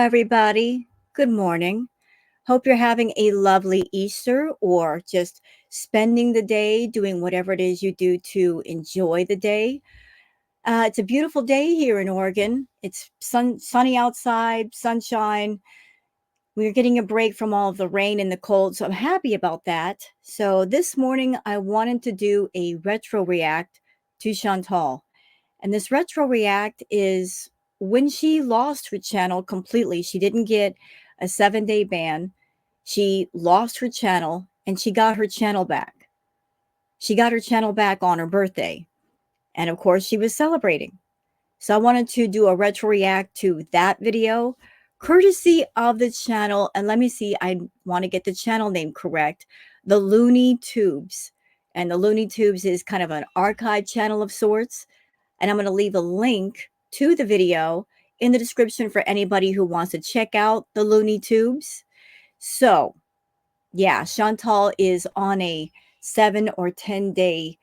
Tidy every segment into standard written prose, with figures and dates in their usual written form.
everybody. Good morning. Hope you're having a lovely Easter or just spending the day doing whatever it is you do to enjoy the day. It's a beautiful day here in Oregon. It's sunny outside, sunshine. We're getting a break from all of the rain and the cold, so I'm happy about that. So this morning, I wanted to do a retro react to Chantal. And this retro react is when she lost her channel completely. She didn't get a 7-day ban. She lost her channel and she got her channel back. She got her channel back on her birthday. And of course, she was celebrating. So I wanted to do a retro react to that video, courtesy of the channel. And let me see, I want to get the channel name correct. The Looney Tubes. And the Looney Tubes is kind of an archive channel of sorts. And I'm going to leave a link to the video in the description for anybody who wants to check out the Looney Tubes. So, yeah, Chantal is on a 7 or 10-day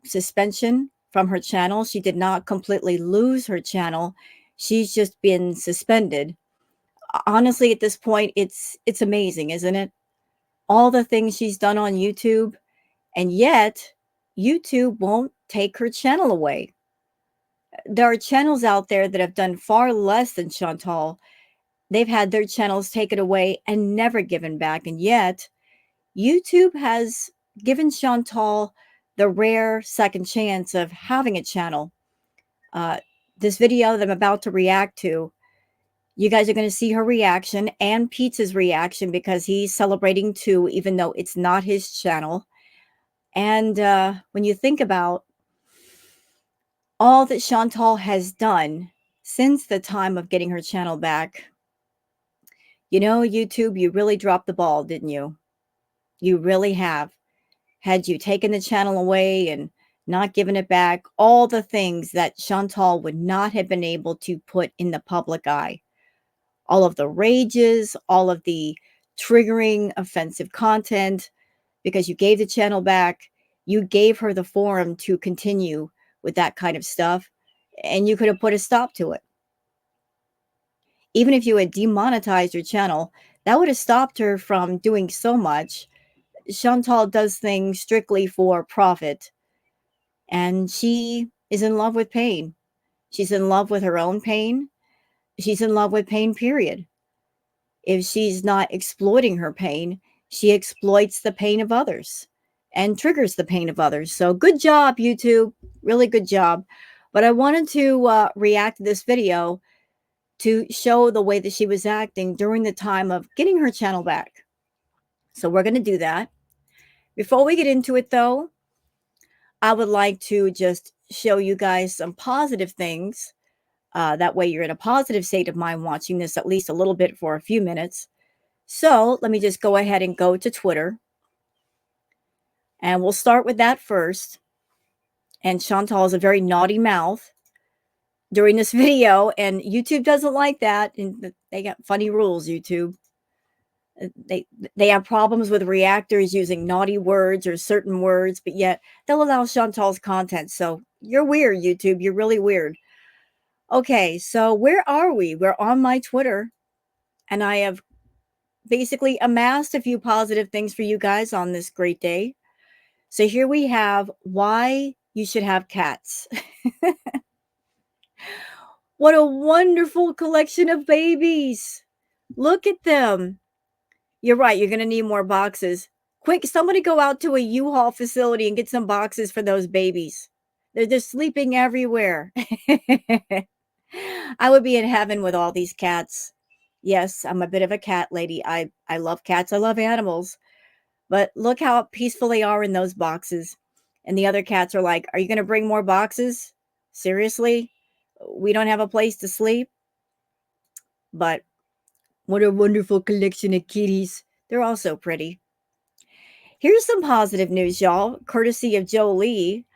suspension from her channel. She did not completely lose her channel. She's just been suspended. Honestly, at this point, it's amazing, isn't it? All the things she's done on YouTube, and yet YouTube won't take her channel away. There are channels out there that have done far less than Chantal. They've had their channels taken away and never given back. And yet YouTube has given Chantal the rare second chance of having a channel. This video that I'm about to react to, you guys are going to see her reaction and Pete's reaction because he's celebrating too, even though it's not his channel. And when you think about all that Chantal has done since the time of getting her channel back, you know, YouTube, you really dropped the ball, didn't you? You really have. Had you taken the channel away and not given it back, all the things that Chantal would not have been able to put in the public eye, all of the rages, all of the triggering, offensive content, because you gave the channel back, you gave her the forum to continue with that kind of stuff, and you could have put a stop to it. Even if you had demonetized her channel, that would have stopped her from doing so much. Chantal does things strictly for profit, and she is in love with pain. She's in love with her own pain. She's in love with pain, period. If she's not exploiting her pain, she exploits the pain of others and triggers the pain of others. So good job, YouTube. Really good job. But I wanted to react to this video to show the way that she was acting during the time of getting her channel back. So we're going to do that. Before we get into it, though, I would like to just show you guys some positive things. That way you're in a positive state of mind watching this at least a little bit for a few minutes. So let me just go ahead and go to Twitter. And we'll start with that first. And Chantal is a very naughty mouth during this video, and YouTube doesn't like that. And they got funny rules, YouTube. They have problems with reactors using naughty words or certain words, but yet they'll allow Chantal's content. So you're weird, YouTube. You're really weird. Okay, so where are we? We're on my Twitter, and I have basically amassed a few positive things for you guys on this great day. So here we have why you should have cats. What a wonderful collection of babies. Look at them. You're right. You're going to need more boxes. Quick, somebody go out to a U-Haul facility and get some boxes for those babies. They're just sleeping everywhere. I would be in heaven with all these cats. Yes, I'm a bit of a cat lady. I love cats. I love animals. But look how peaceful they are in those boxes. And the other cats are like, are you going to bring more boxes? Seriously? We don't have a place to sleep? But what a wonderful collection of kitties. They're all so pretty. Here's some positive news, y'all, courtesy of Jolie,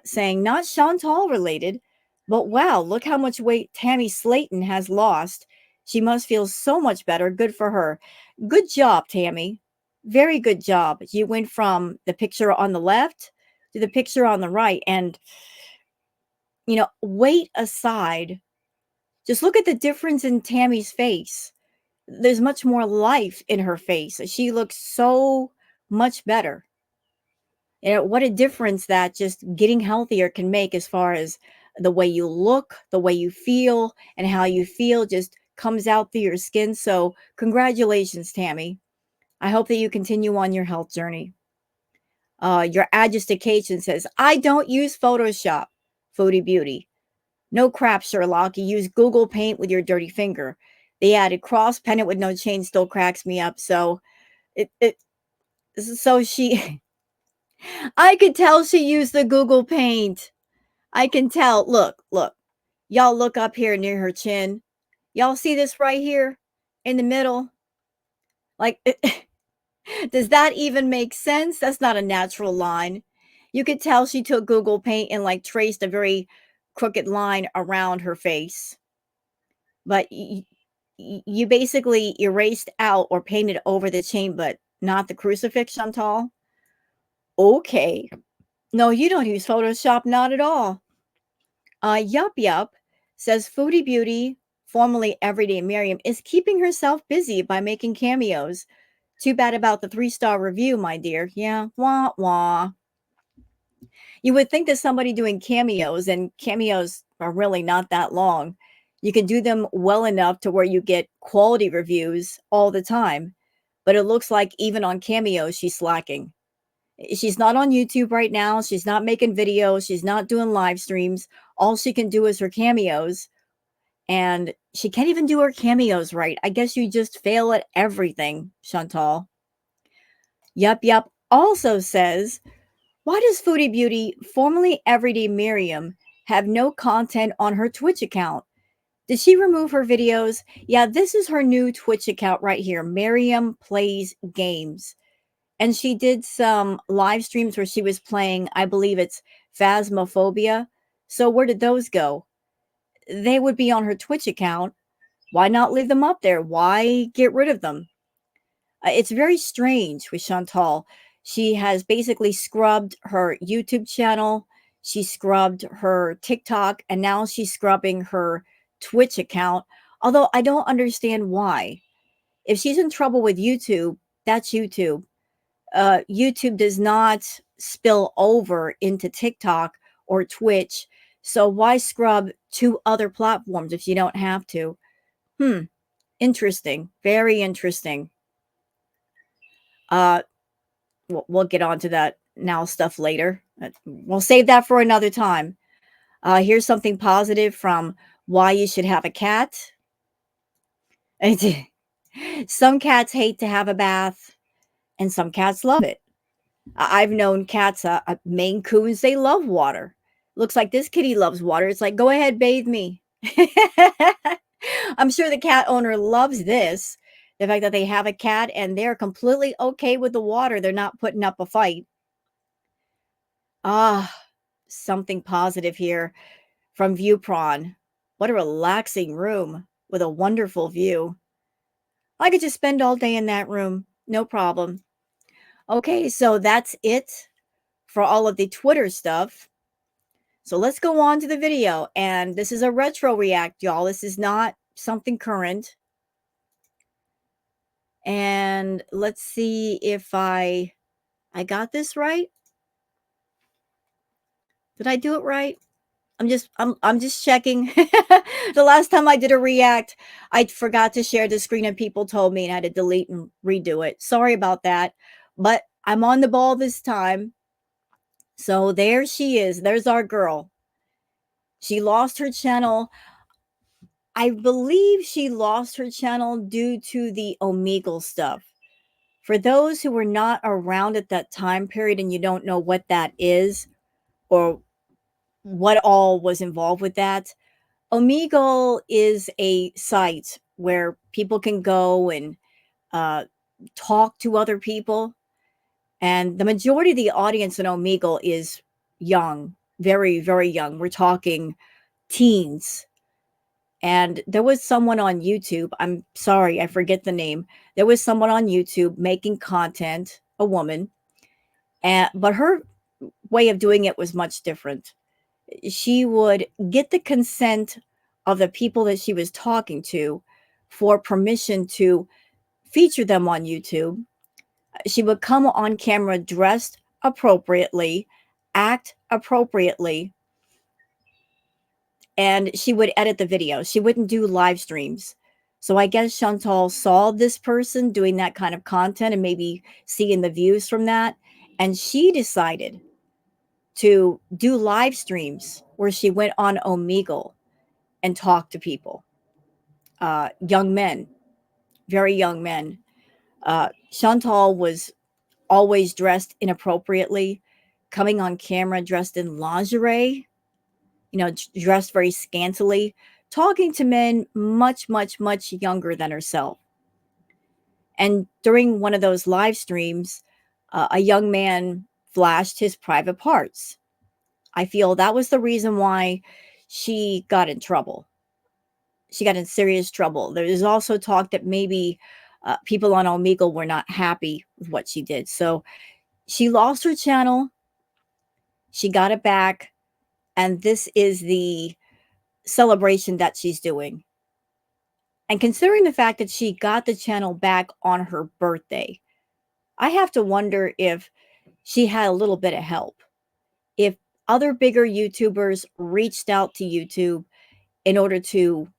saying not Chantal related, but wow, look how much weight Tammy Slayton has lost. She must feel so much better. Good for her. Good job, Tammy. Very good job. You went from the picture on the left to the picture on the right. And, you know, weight aside, Just look at the difference in Tammy's face. There's much more life in her face. She looks so much better. What a difference that just getting healthier can make as far as the way you look, the way you feel, and how you feel just comes out through your skin. So, congratulations, Tammy. I hope that you continue on your health journey. Your Agistication says, I don't use Photoshop, Foodie Beauty. No crap, Sherlock. You use Google Paint with your dirty finger. They added cross pennant with no chain still cracks me up. So, it so she I could tell she used the Google Paint. I can tell. Look, look. Y'all look up here near her chin. Y'all see this right here in the middle? Like, does that even make sense? That's not a natural line. You could tell she took Google Paint and like traced a very crooked line around her face. But you basically erased out or painted over the chain, but not the crucifix, Chantal. Okay. No, you don't use Photoshop, not at all. Yup Yup says Foodie Beauty, formerly Everyday Miriam, is keeping herself busy by making cameos. Too bad about the 3-star review, my dear. Yeah, wah wah. You would think that somebody doing cameos, and cameos are really not that long, you can do them well enough to where you get quality reviews all the time. But it looks like even on cameos, she's slacking. She's not on YouTube right now. She's not making videos. She's not doing live streams. All she can do is her cameos. And she can't even do her cameos right. I guess you just fail at everything, Chantal. Yup Yup also says, why does Foodie Beauty, formerly Everyday Miriam, have no content on her Twitch account? Did she remove her videos? Yeah, this is her new Twitch account right here. Miriam Plays Games. And she did some live streams where she was playing, I believe it's Phasmophobia. So where did those go? They would be on her Twitch account. Why not leave them up there? Why get rid of them? It's very strange with Chantal. She has basically scrubbed her YouTube channel. She scrubbed her TikTok, and now she's scrubbing her Twitch account. Although I don't understand why. If she's in trouble with YouTube, that's YouTube. YouTube does not spill over into TikTok or Twitch. So why scrub 2 other platforms if you don't have to? Interesting. Very interesting. Uh, we'll get on to that now stuff later. We'll save that for another time. Here's something positive from why you should have a cat. Some cats hate to have a bath, and some cats love it. I've known cats, Maine Coons, they love water. Looks like this kitty loves water. It's like, go ahead, bathe me. I'm sure the cat owner loves this. The fact that they have a cat and they're completely okay with the water. They're not putting up a fight. Something positive here from Viewprawn. What a relaxing room with a wonderful view. I could just spend all day in that room. No problem. Okay, so that's it for all of the Twitter stuff. So let's go on to the video. And this is a retro react, y'all. This is not something current. And let's see if I got this right. Did I do it right? I'm just checking. The last time I did a react, I forgot to share the screen and people told me and I had to delete and redo it. Sorry about that. But I'm on the ball this time. So there she is. There's our girl. She lost her channel. I believe she lost her channel due to the Omegle stuff. For those who were not around at that time period and you don't know what that is or what all was involved with that, Omegle is a site where people can go and talk to other people. And the majority of the audience in Omegle is young, very, very young. We're talking teens. And there was someone on YouTube, I'm sorry, I forget the name. There was someone on YouTube making content, a woman, but her way of doing it was much different. She would get the consent of the people that she was talking to for permission to feature them on YouTube. She would come on camera dressed appropriately, act appropriately, and she would edit the video. She wouldn't do live streams. So I guess Chantal saw this person doing that kind of content and maybe seeing the views from that. And she decided to do live streams where she went on Omegle and talked to people, young men, very young men. Chantal was always dressed inappropriately, coming on camera dressed in lingerie, dressed very scantily, talking to men much, much, much younger than herself. And during one of those live streams, a young man flashed his private parts. I feel that was the reason why she got in trouble. She got in serious trouble. There is also talk that maybe people on Omegle were not happy with what she did. So she lost her channel. She got it back. And this is the celebration that she's doing. And considering the fact that she got the channel back on her birthday, I have to wonder if she had a little bit of help. If other bigger YouTubers reached out to YouTube in order to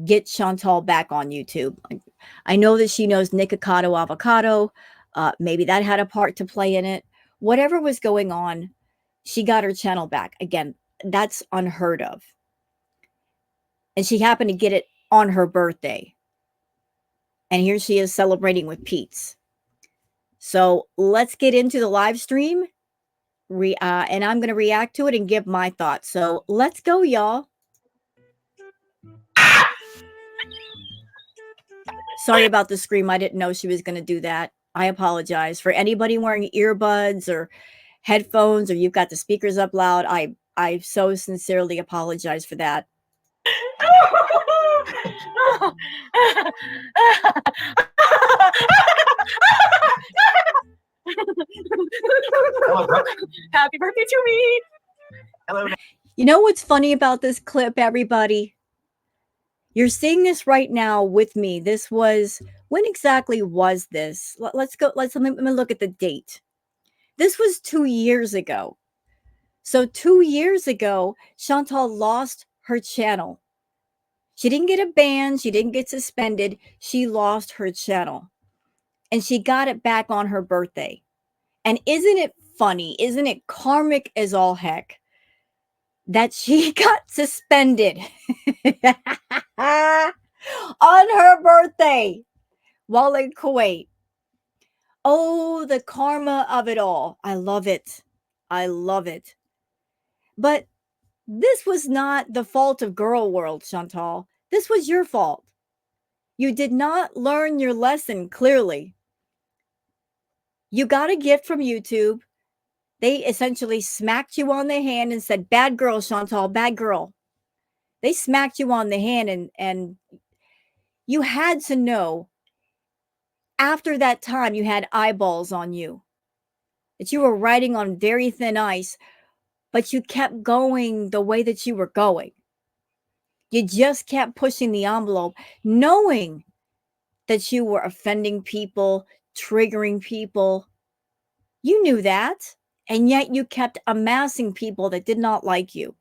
get Chantal back on YouTube. I know that she knows Nikocado Avocado. Maybe that had a part to play in it. Whatever was going on, she got her channel back. Again, that's unheard of. And she happened to get it on her birthday. And here she is celebrating with Pete's. So let's get into the live stream. And I'm going to react to it and give my thoughts. So let's go, y'all. Sorry about the scream. I didn't know she was going to do that. I apologize. For anybody wearing earbuds or headphones, or you've got the speakers up loud, I so sincerely apologize for that. Happy birthday to me. Hello. You know what's funny about this clip, everybody? You're seeing this right now with me. This was, when exactly was this? Let's go. Let me look at the date. This was 2 years ago. So 2 years ago, Chantal lost her channel. She didn't get a ban. She didn't get suspended. She lost her channel. And she got it back on her birthday. And isn't it funny? Isn't it karmic as all heck that she got suspended on her birthday while in Kuwait? Oh, the karma of it all. I love it. I love it. But this was not the fault of Girl World, Chantal. This was your fault. You did not learn your lesson clearly. You got a gift from YouTube. They essentially smacked you on the hand and said, bad girl, Chantal, bad girl. They smacked you on the hand and you had to know after that time you had eyeballs on you, that you were riding on very thin ice, but you kept going the way that you were going. You just kept pushing the envelope, knowing that you were offending people, triggering people. You knew that, and yet you kept amassing people that did not like you.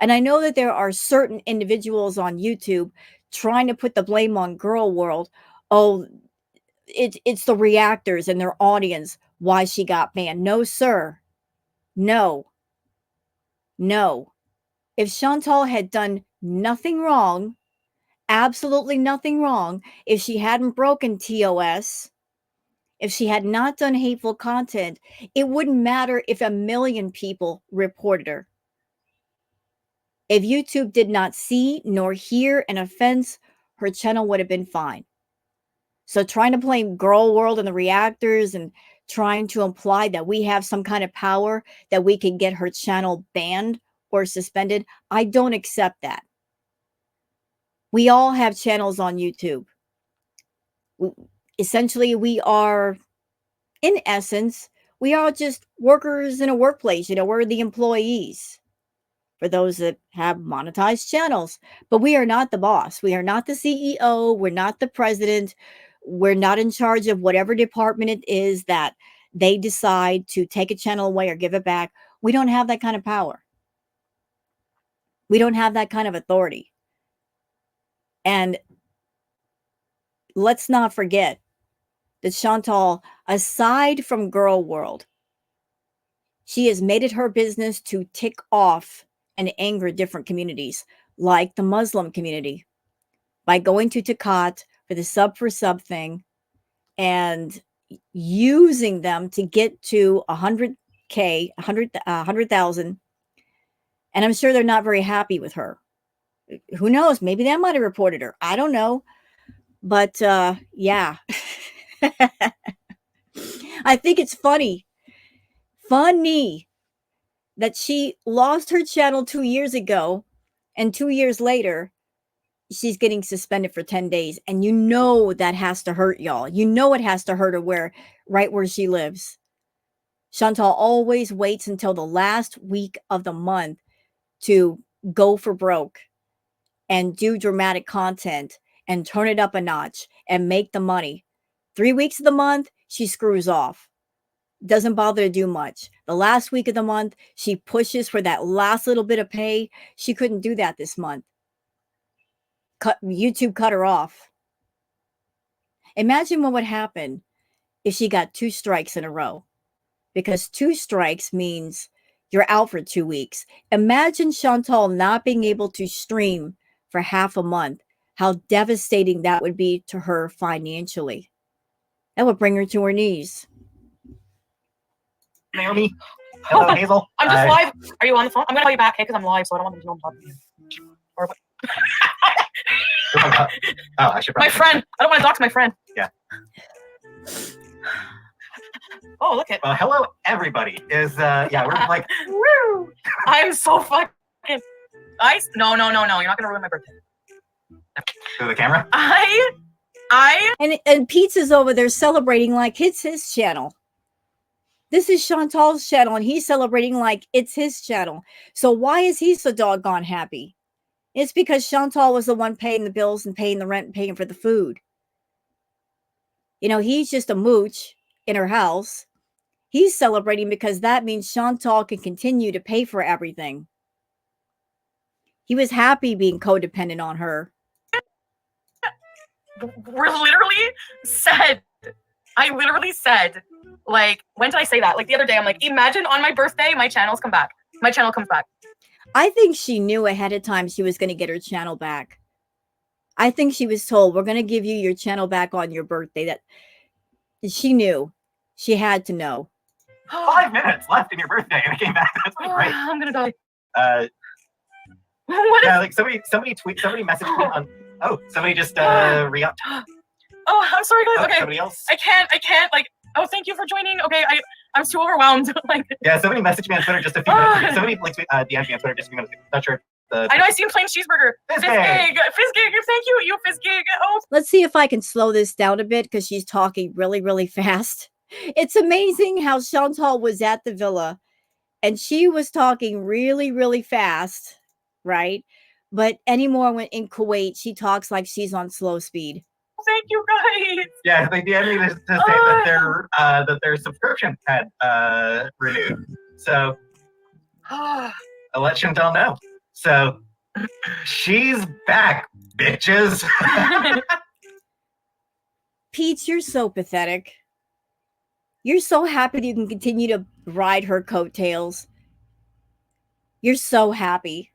And I know that there are certain individuals on YouTube trying to put the blame on Girl World. Oh, it's the reactors and their audience why she got banned. No, sir. No. No. If Chantal had done nothing wrong, absolutely nothing wrong, if she hadn't broken TOS, if she had not done hateful content, it wouldn't matter if 1 million people reported her. If YouTube did not see nor hear an offense, her channel would have been fine. So trying to blame Girl World and the reactors and trying to imply that we have some kind of power that we can get her channel banned or suspended, I don't accept that. We all have channels on YouTube. Essentially, we are, in essence, we are just workers in a workplace. We're the employees. for those that have monetized channels. But we are not the boss. We are not the CEO. We're not the president. We're not in charge of whatever department it is that they decide to take a channel away or give it back. We don't have that kind of power. We don't have that kind of authority. And let's not forget that Chantal, aside from Girl World, she has made it her business to tick off and anger different communities, like the Muslim community, by going to Takat for the sub for sub thing and using them to get to 100K, 100,000. And I'm sure they're not very happy with her. Who knows? Maybe they might have reported her. I don't know. But yeah, I think it's funny that she lost her channel 2 years ago, and 2 years later, she's getting suspended for 10 days. And you know that has to hurt, y'all. You know it has to hurt her right where she lives. Chantal always waits until the last week of the month to go for broke and do dramatic content and turn it up a notch and make the money. 3 weeks of the month, she screws off. Doesn't bother to do much. The last week of the month, she pushes for that last little bit of pay. She couldn't do that this month. YouTube cut her off. Imagine what would happen if she got 2 strikes in a row, because 2 strikes means you're out for 2 weeks. Imagine Chantal not being able to stream for half a month. How devastating that would be to her financially. That would bring her to her knees. Naomi. Hello, Hazel. I'm just live. Are you on the phone? I'm gonna call you back, okay? Because I'm live, so I don't want them to know I'm talking to you. Or what? Oh, I should. My friend. I don't want to talk to my friend. Yeah. Oh, look at. Well, hello, everybody. Yeah, we're like. Woo! I'm so fucking. No. You're not gonna ruin my birthday. To the camera. And Pizza's over there celebrating like it's his channel. This is Chantal's channel, and he's celebrating like it's his channel. So why is he so doggone happy? It's because Chantal was the one paying the bills and paying the rent and paying for the food. You know, he's just a mooch in her house. He's celebrating because that means Chantal can continue to pay for everything. He was happy being codependent on her. I literally said, like, when did I say that? Like the other day, I'm like, imagine on my birthday, my channel comes back. I think she knew ahead of time she was going to get her channel back. I think she was told, we're going to give you your channel back on your birthday. That she knew. She had to know. 5 minutes left in your birthday, and it came back. That's pretty great. I'm gonna die. Yeah, like somebody messaged me on. Oh, somebody just re-upped. Oh, I'm sorry, guys. Okay, somebody else. I can't. Like, oh, thank you for joining. Okay, I'm too overwhelmed. Like, yeah, somebody messaged me on Twitter just a few minutes ago. Somebody like DM'd me on Twitter just a few minutes ago. Not sure. I know I seen plain cheeseburger. Fizzgig. Thank you, Fizzgig. Oh. Let's see if I can slow this down a bit because she's talking really, really fast. It's amazing how Chantal was at the villa and she was talking really, really fast, right? But anymore when in Kuwait, she talks like she's on slow speed. Thank you, guys. Yeah, they DM'd me to say that their subscription had renewed. So I'll let Chantal know. So she's back, bitches. Pete, you're so pathetic. You're so happy that you can continue to ride her coattails. You're so happy.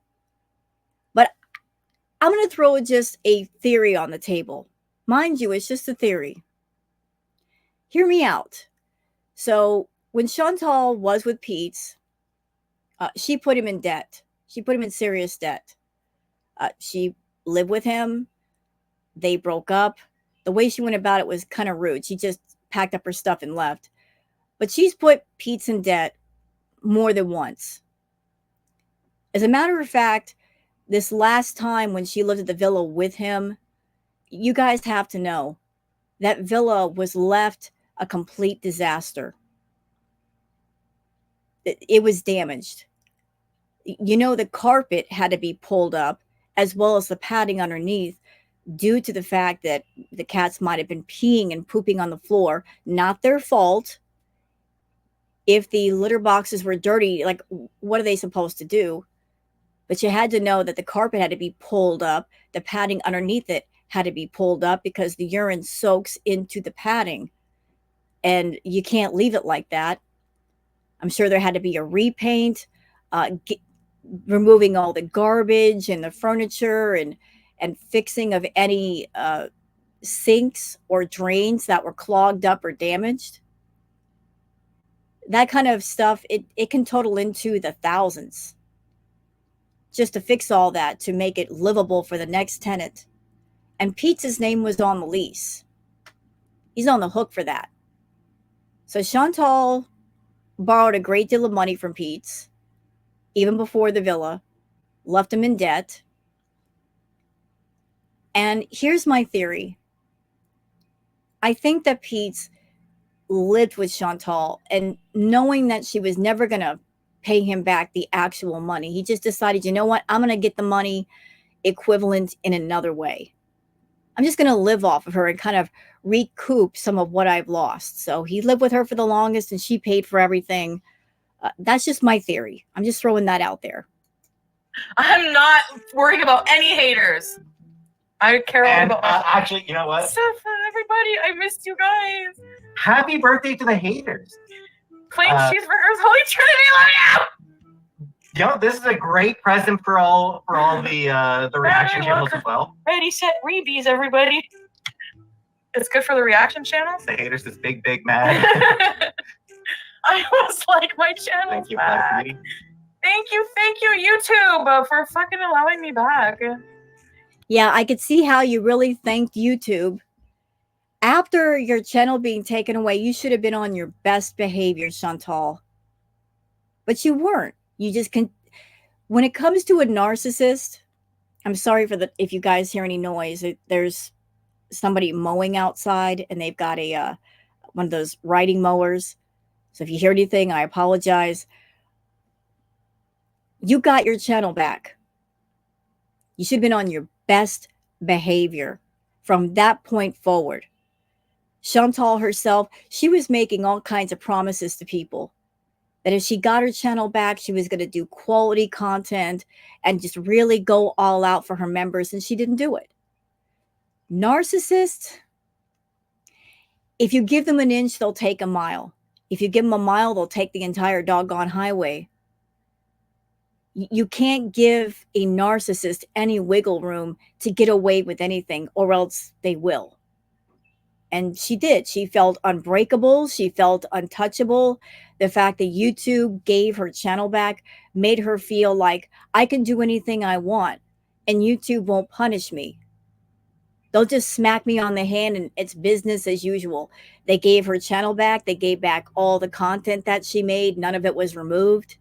But I'm going to throw just a theory on the table. Mind you, it's just a theory. Hear me out. So when Chantal was with Pete, she put him in debt. She put him in serious debt. She lived with him. They broke up. The way she went about it was kind of rude. She just packed up her stuff and left. But she's put Pete in debt more than once. As a matter of fact, this last time when she lived at the villa with him, you guys have to know that villa was left a complete disaster. It was damaged. The carpet had to be pulled up as well as the padding underneath due to the fact that the cats might have been peeing and pooping on the floor. Not their fault. If the litter boxes were dirty, like, what are they supposed to do? But you had to know that the carpet had to be pulled up. The padding underneath it had to be pulled up because the urine soaks into the padding. And you can't leave it like that. I'm sure there had to be a repaint, removing all the garbage and the furniture and fixing of any sinks or drains that were clogged up or damaged. That kind of stuff, it can total into the thousands just to fix all that, to make it livable for the next tenant. And Pete's name was on the lease. He's on the hook for that. So Chantal borrowed a great deal of money from Pete's, even before the villa, left him in debt. And here's my theory. I think that Pete's lived with Chantal, and knowing that she was never going to pay him back the actual money, he just decided, you know what, I'm going to get the money equivalent in another way. I'm just going to live off of her and kind of recoup some of what I've lost. So he lived with her for the longest and she paid for everything. That's just my theory. I'm just throwing that out there. I'm not worrying about any haters. I care all about actually, you know what? Stuff, everybody, I missed you guys. Happy birthday to the haters. Plain cheeseburgers, Holy Trinity, love you. This is a great present for all the reaction channels as well. Ready, set, rebees, everybody. It's good for the reaction channels. The haters is big mad. I was like, my channel's back. Thank you, YouTube, for fucking allowing me back. Yeah, I could see how you really thanked YouTube. After your channel being taken away, you should have been on your best behavior, Chantal. But you weren't. You just when it comes to a narcissist, I'm sorry for if you guys hear any noise. There's somebody mowing outside, and they've got a one of those riding mowers. So if you hear anything, I apologize. You got your channel back. You should have been on your best behavior from that point forward. Chantal herself, she was making all kinds of promises to people that if she got her channel back, she was going to do quality content and just really go all out for her members, and she didn't do it. Narcissists, if you give them an inch, they'll take a mile. If you give them a mile, they'll take the entire doggone highway. You can't give a narcissist any wiggle room to get away with anything, or else they will. And she did. She felt unbreakable. She felt untouchable. The fact that YouTube gave her channel back made her feel like I can do anything I want and YouTube won't punish me. They'll just smack me on the hand and it's business as usual. They gave her channel back. They gave back all the content that she made. None of it was removed.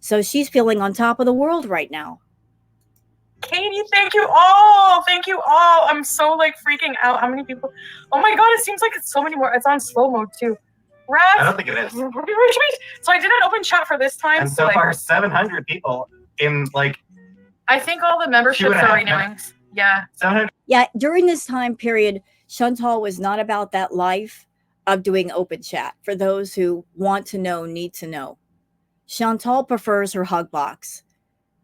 So she's feeling on top of the world right now. Katie, thank you all. Thank you all. I'm so like freaking out. How many people? Oh my God, it seems like it's so many more. It's on slow mode too. Raph, I don't think it is. So I did an open chat for this time. And so far, 700 people in like. I think all the memberships are renewing. Yeah. 700. Yeah, during this time period, Chantal was not about that life of doing open chat. For those who want to know, need to know. Chantal prefers her hug box.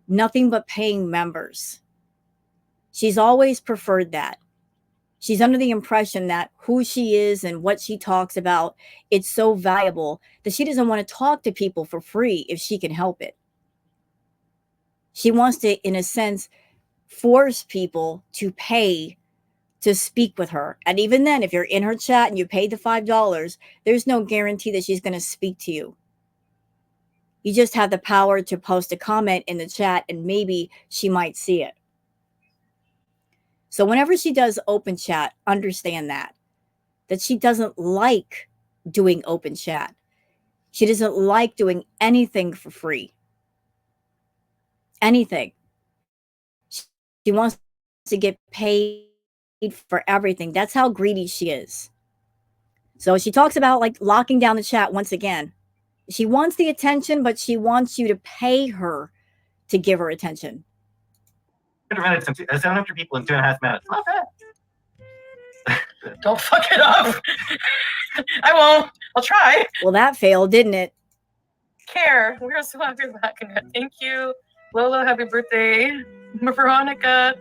Nothing but paying members. She's always preferred that. She's under the impression that who she is and what she talks about, it's so valuable that she doesn't want to talk to people for free if she can help it. She wants to, in a sense, force people to pay to speak with her. And even then, if you're in her chat and you pay the $5, there's no guarantee that she's going to speak to you. You just have the power to post a comment in the chat and maybe she might see it. So whenever she does open chat, understand that she doesn't like doing open chat. She doesn't like doing anything for free. Anything. She wants to get paid for everything. That's how greedy she is. So she talks about like locking down the chat once again. She wants the attention, but she wants you to pay her to give her attention. 7 people in 2.5 minutes. Not bad. Don't fuck it up. I won't. I'll try. Well, that failed, didn't it? Care. We're so happy you're back. Thank you. Lola, happy birthday. Veronica.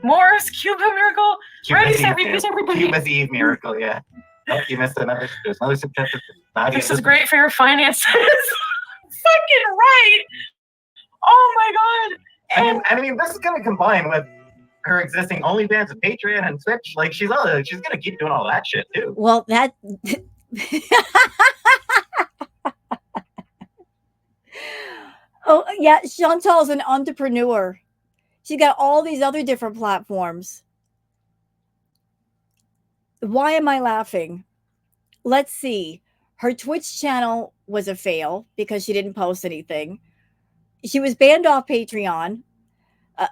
Morris, Cuba Miracle. Ready, everybody. Cuba's Eve Miracle, yeah. Oh, you missed another. There's another suggestion. This is great for your finances. Fucking right. Oh my god. And I mean, this is going to combine with her existing OnlyFans and Patreon and Twitch. Like, she's going to keep doing all that shit too. Well, that. Oh yeah, Chantal's an entrepreneur. She's got all these other different platforms. Why am I laughing? Let's see. Her Twitch channel was a fail because she didn't post anything. She was banned off Patreon.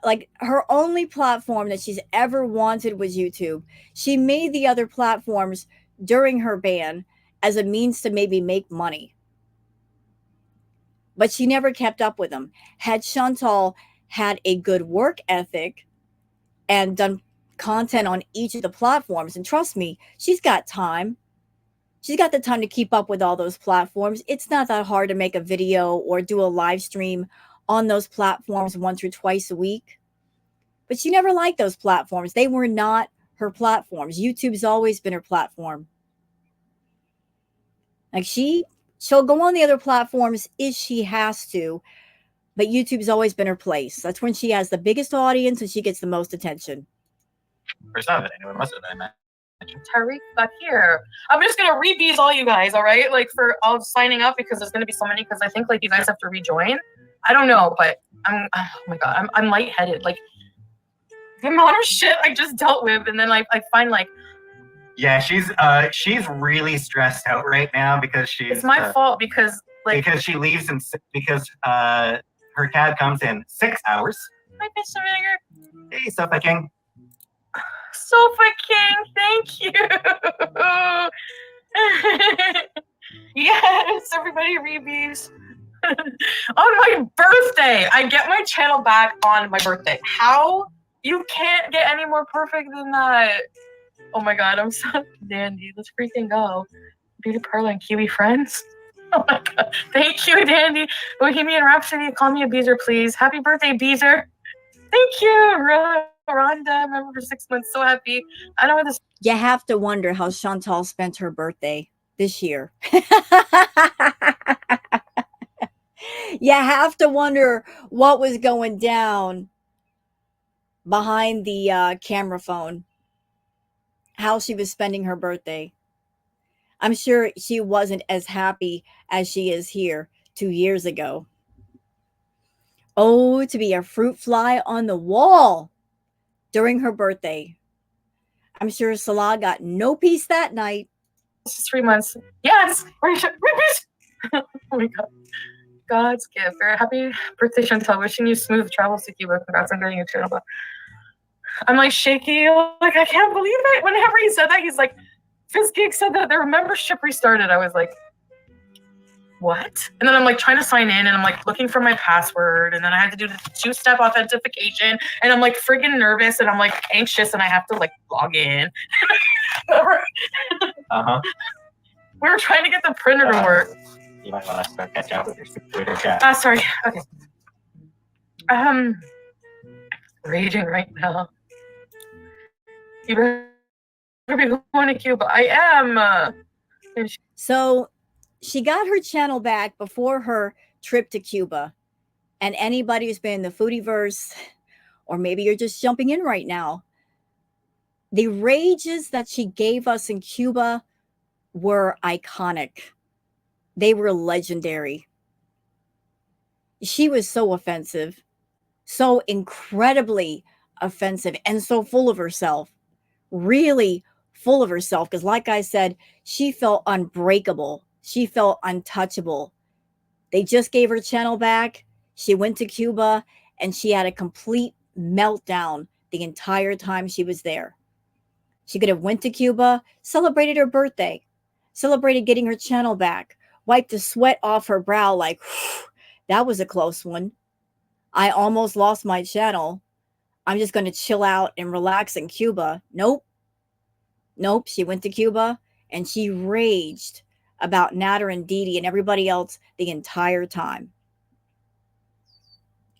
Like, her only platform that she's ever wanted was YouTube. She made the other platforms during her ban as a means to maybe make money. But she never kept up with them. Had Chantal had a good work ethic and done content on each of the platforms, and trust me, she's got time. She's got the time to keep up with all those platforms. It's not that hard to make a video or do a live stream on those platforms once or twice a week. But she never liked those platforms. They were not her platforms. YouTube's always been her platform. Like, she'll go on the other platforms if she has to, but YouTube's always been her place. That's when she has the biggest audience and she gets the most attention. For some of it, anyway, most of it, I imagine. Tariq back here. I'm just gonna read all you guys, all right? Like, for all signing up, because there's gonna be so many, because I think like you guys have to rejoin. I don't know, but oh my god, I'm lightheaded. Like, the amount of shit I just dealt with, and then I find like, yeah, she's really stressed out right now because it's my fault because she leaves because her cab comes in 6 hours. Hi, Mr. Vinegar. Hey, Sofa King. Sofa King, thank you. Yes, everybody reviews. On my birthday, I get my channel back on my birthday. How? You can't get any more perfect than that. Oh my god, I'm so dandy. Let's freaking go. Beauty Pearl and Kiwi friends. Oh my god. Thank you, Dandy. Bohemian Rhapsody, call me a Beezer, please. Happy birthday, Beezer. Thank you, Rhonda. Remember for 6 months. So happy. I know this. You have to wonder how Chantal spent her birthday this year. You have to wonder what was going down behind the camera phone, how she was spending her birthday. I'm sure she wasn't as happy as she is here 2 years ago. Oh, to be a fruit fly on the wall during her birthday. I'm sure Salah got no peace that night. This is 3 months. Yes! Oh my god. God's gift. Happy birthday, Chantal. Wishing you smooth travels to Cuba. Congrats on getting your channel back. I'm like shaky. Like, I can't believe it. Whenever he said that, he's like, Fizzgig said that their membership restarted. I was like, what? And then I'm like trying to sign in, and I'm like looking for my password, and then I had to do the 2-step authentication, and I'm like friggin' nervous, and I'm like anxious, and I have to like log in. Uh-huh. We were trying to get the printer to work. You might want to start catching up with your Twitter chat. Sorry. Okay. Raging right now. You better be going to Cuba. I am. So she got her channel back before her trip to Cuba. And anybody who's been in the foodieverse, or maybe you're just jumping in right now, the rages that she gave us in Cuba were iconic. They were legendary. She was so offensive, so incredibly offensive, and so full of herself. Really full of herself, because like I said, she felt unbreakable. She felt untouchable. They just gave her channel back. She went to Cuba, and she had a complete meltdown the entire time she was there. She could have went to Cuba, celebrated her birthday, celebrated getting her channel back, wiped the sweat off her brow like, that was a close one. I almost lost my channel. I'm just going to chill out and relax in Cuba. Nope. Nope. She went to Cuba and she raged about Natter and Dee and everybody else the entire time.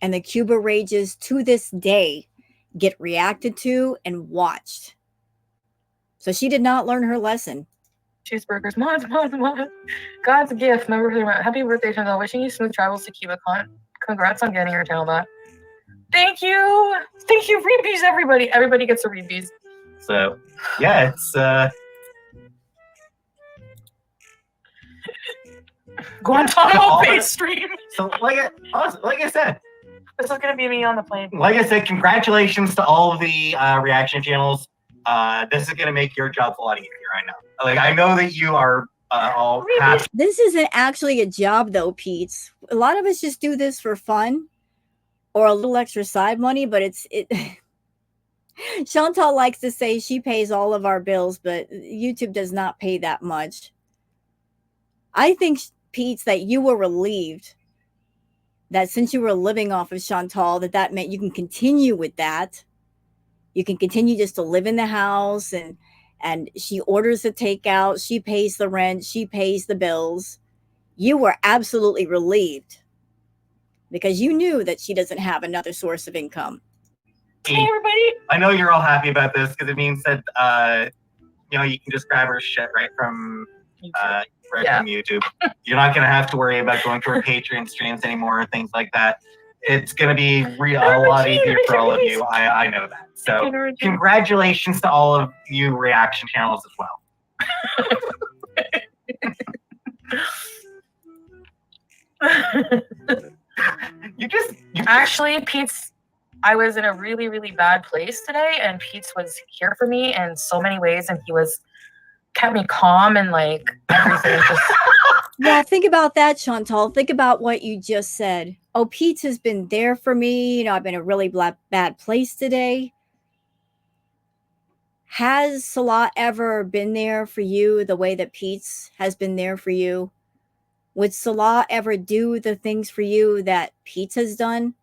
And the Cuba rages to this day get reacted to and watched. So she did not learn her lesson. Cheeseburgers, mods. God's gift. No birthday. Happy birthday, Chantal. Wishing you smooth travels to Cuba. Congrats on getting your channel back. Thank you. Thank you. Rebees, everybody. Everybody gets a rebees. So, yeah, it's Guantanamo Bay stream. So, like I said, this is gonna be me on the plane. Like I said, congratulations to all of the reaction channels. This is gonna make your jobs a lot easier. I know. Like I know that you are all happy. This isn't actually a job, though, Pete. A lot of us just do this for fun or a little extra side money, but it. Chantal likes to say she pays all of our bills, but YouTube does not pay that much. I think, Pete, that you were relieved that since you were living off of Chantal, that meant you can continue with that. You can continue just to live in the house, and she orders the takeout, she pays the rent, she pays the bills. You were absolutely relieved because you knew that she doesn't have another source of income. Hey, everybody. I know you're all happy about this because it means that you can just grab her shit right from from YouTube. You're not gonna have to worry about going to her Patreon streams anymore or things like that. It's gonna be a lot easier for all of you. I know that. So congratulations to all of you reaction channels as well. you Actually, Pete's. I was in a really, really bad place today, and Pete's was here for me in so many ways, and he kept me calm and like everything. Yeah, think about that, Chantal. Think about what you just said. Oh, Pete has been there for me. I've been in a really bad place today. Has Salah ever been there for you the way that Pete's has been there for you? Would Salah ever do the things for you that Pete's has done?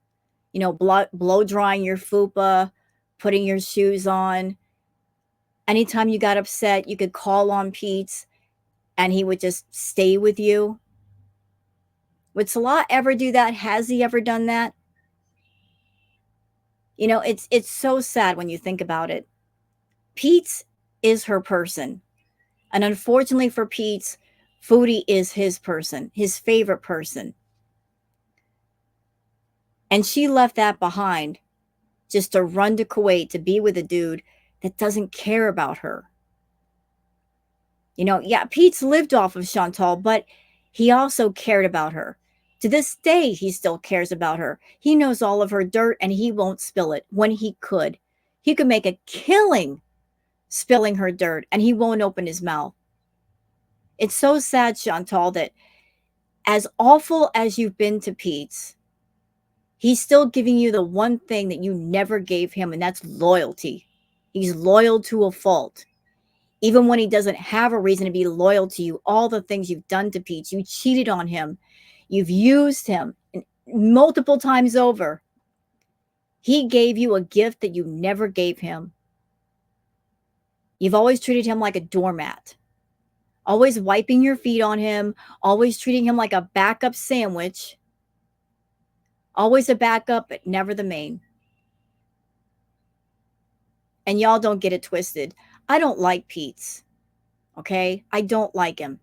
Blow drying your fupa, putting your shoes on. Anytime you got upset, you could call on Pete and he would just stay with you. Would Salah ever do that? Has he ever done that? It's so sad when you think about it. Pete is her person. And unfortunately for Pete, Fraudy is his person, his favorite person. And she left that behind just to run to Kuwait to be with a dude that doesn't care about her. Pete's lived off of Chantal, but he also cared about her. To this day, he still cares about her. He knows all of her dirt and he won't spill it when he could. He could make a killing spilling her dirt and he won't open his mouth. It's so sad, Chantal, that as awful as you've been to Pete, he's still giving you the one thing that you never gave him, and that's loyalty. He's loyal to a fault. Even when he doesn't have a reason to be loyal to you, all the things you've done to Pete, you cheated on him. You've used him multiple times over. He gave you a gift that you never gave him. You've always treated him like a doormat. Always wiping your feet on him. Always treating him like a backup sandwich. Always a backup, but never the main. And y'all don't get it twisted. I don't like Pete. Okay? I don't like him.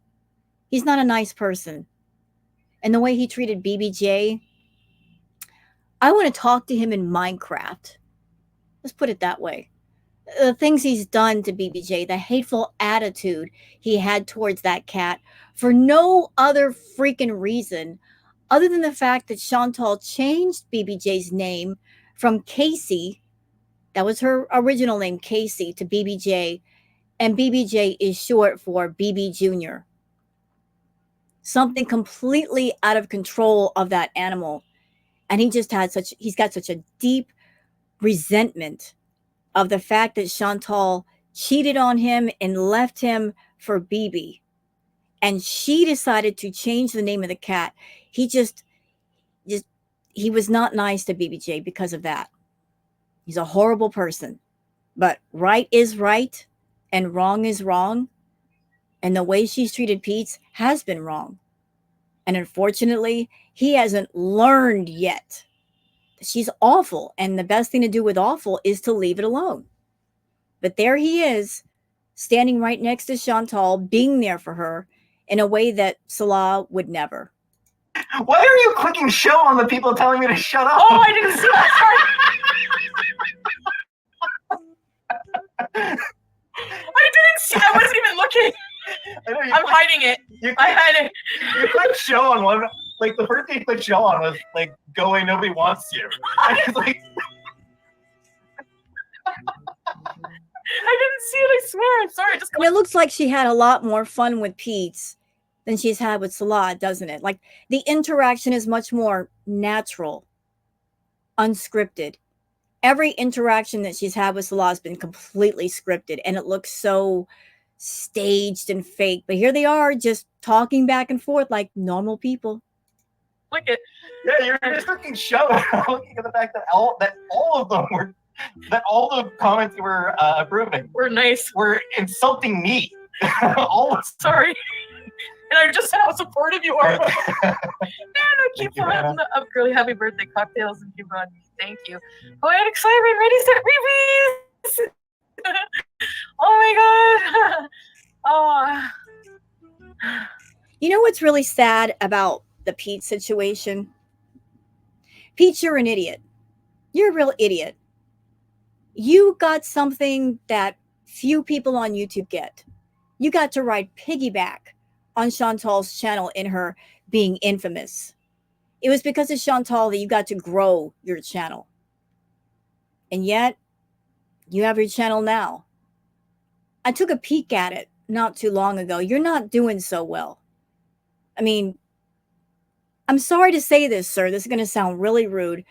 He's not a nice person. And the way he treated BBJ, I want to talk to him in Minecraft. Let's put it that way. The things he's done to BBJ, the hateful attitude he had towards that cat for no other freaking reason other than the fact that Chantal changed BBJ's name from Casey, that was her original name, Casey, to BBJ, and BBJ is short for BB Jr. Something completely out of control of that animal. And he's got such a deep resentment of the fact that Chantal cheated on him and left him for BB. And she decided to change the name of the cat. He he was not nice to BBJ because of that. He's a horrible person. But right is right and wrong is wrong. And the way she's treated Pete has been wrong. And unfortunately, he hasn't learned yet. She's awful. And the best thing to do with awful is to leave it alone. But there he is, standing right next to Chantal, being there for her in a way that Salah would never. Why are you clicking show on the people telling me to shut up? Oh, I didn't see that. Sorry. I didn't see. I wasn't even looking. I'm hiding it. I hide it. You clicked show on one. Like the first thing you clicked show on was like, "Go away, nobody wants you." I was like, I didn't see it. I swear. I'm sorry. And it looks like she had a lot more fun with Pete than she's had with Salah, doesn't it? Like the interaction is much more natural, unscripted. Every interaction that she's had with Salah has been completely scripted, and it looks so staged and fake. But here they are, just talking back and forth like normal people. Look at. yeah, you're just looking show. Looking at the fact that all of them were, that all the comments you were approving We're nice. were insulting me. all of Sorry. And I just said how supportive you are. Man, I keep you, on the girly happy birthday cocktails in Cuba. Thank you. Poetic Siren, ready, set, repeat. Oh my god. Oh. You know what's really sad about the Pete situation? Pete, you're an idiot. You're a real idiot. You got something that few people on YouTube get. You got to ride piggyback on Chantal's channel in her being infamous. It was because of Chantal that you got to grow your channel. And yet, you have your channel now. I took a peek at it not too long ago. You're not doing so well. I mean, I'm sorry to say this, sir. This is going to sound really rude.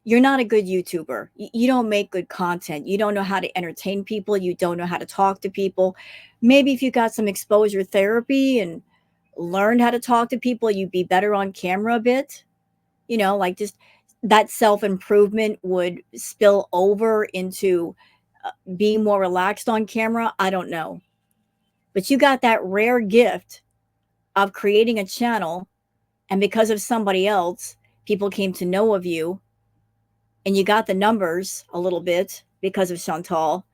You're not a good YouTuber. You don't make good content. You don't know how to entertain people. You don't know how to talk to people. Maybe if you got some exposure therapy and learned how to talk to people, you'd be better on camera a bit. You know, like just that self-improvement would spill over into being more relaxed on camera. I don't know. But you got that rare gift of creating a channel, and because of somebody else, people came to know of you, and you got the numbers a little bit because of Chantal,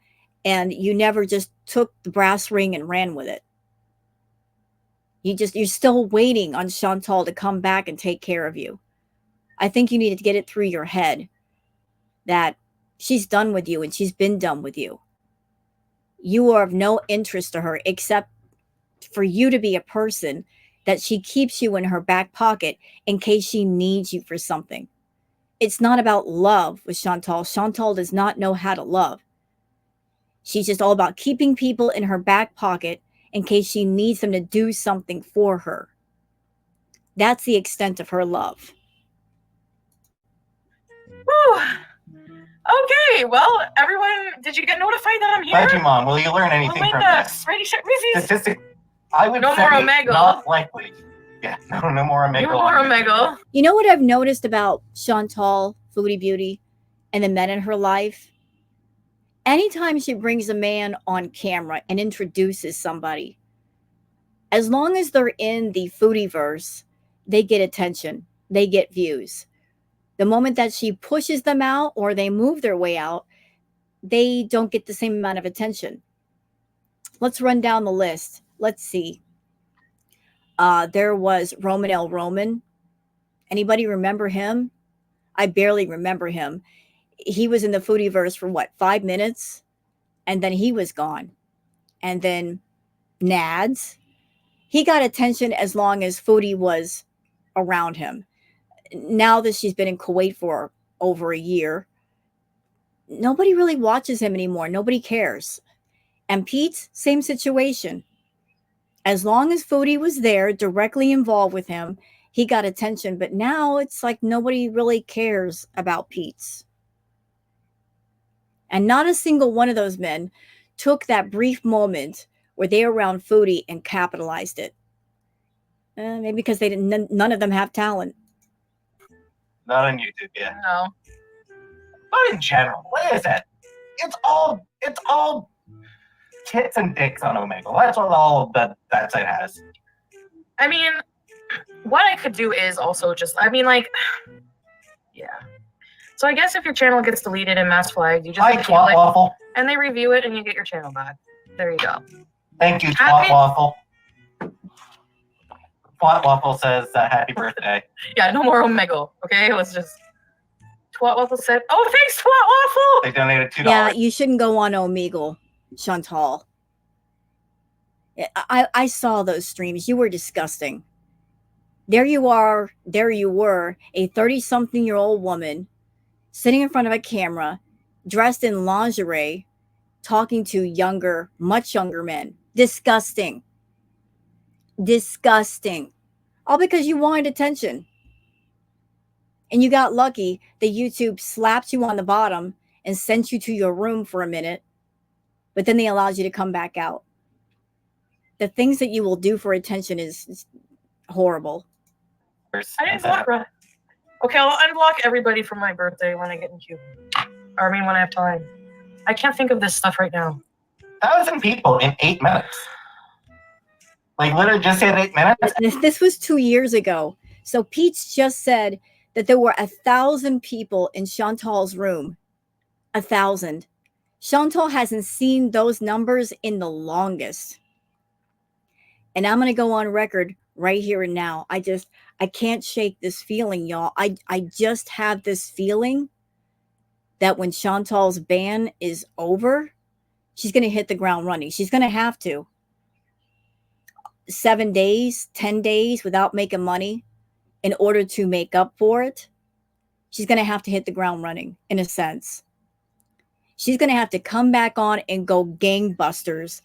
and you never just took the brass ring and ran with it. You're still waiting on Chantal to come back and take care of you. I think you need to get it through your head that she's done with you and she's been done with you. You are of no interest to her except for you to be a person that she keeps you in her back pocket in case she needs you for something. It's not about love with Chantal. Chantal does not know how to love. She's just all about keeping people in her back pocket in case she needs them to do something for her. That's the extent of her love. Whew. Okay, well, everyone, did you get notified that I'm here? Mom, will you learn anything from this? Ready, set, repeat. Statistic, I would No say more Omegle. not likely. Yeah, no more Omegle. No more Omegle. You know what I've noticed about Chantal, Foodie Beauty, and the men in her life? Anytime she brings a man on camera and introduces somebody, as long as they're in the foodieverse, they get attention, they get views. The moment that she pushes them out or they move their way out, they don't get the same amount of attention. Let's run down the list. Let's see. There was Roman L. Roman. Anybody remember him? I barely remember him. He was in the foodieverse for what, 5 minutes? And then he was gone. And then Nads. He got attention as long as Foodie was around him. Now that she's been in Kuwait for over a year, nobody really watches him anymore. Nobody cares. And Pete, same situation. As long as Foodie was there, directly involved with him, he got attention. But now it's like nobody really cares about Pete's. And not a single one of those men took that brief moment where they were around Foodie and capitalized it. Maybe because they didn't. None of them have talent. Not on YouTube, yeah. No. But in general, what is it? It's all tits and dicks on Omegle. That's what all that site has. I mean, what I could do is also just, I mean, like, yeah. So I guess if your channel gets deleted and mass flagged, you just Hi, Twat Waffle. and they review it and you get your channel back. There you go. Thank you, Twat Waffle. Twat Waffle says happy birthday. Yeah, no more Omegle. Okay, let's just. Twat Waffle said, "Oh, thanks, Twat Waffle." They donated $2. Yeah, you shouldn't go on Omegle, Chantal. I saw those streams. You were disgusting. There you are. There you were, a 30-something-year-old woman sitting in front of a camera, dressed in lingerie, talking to younger, much younger men. Disgusting. Disgusting. All because you wanted attention. And you got lucky that YouTube slapped you on the bottom and sent you to your room for a minute, but then they allowed you to come back out. The things that you will do for attention is horrible. I didn't block her. Okay, I'll unblock everybody from my birthday when I get in Cuba. Or I mean, when I have time. I can't think of this stuff right now. 1,000 people in 8 minutes. Like, literally just in 8 minutes? This was 2 years ago. So Pete's just said that there were 1,000 people in Chantal's room. 1,000. Chantal hasn't seen those numbers in the longest. And I'm going to go on record right here and now. I can't shake this feeling, y'all. I just have this feeling that when Chantal's ban is over, she's going to hit the ground running. She's going to have to. 7 days, 10 days without making money in order to make up for it. She's going to have to hit the ground running, in a sense. She's going to have to come back on and go gangbusters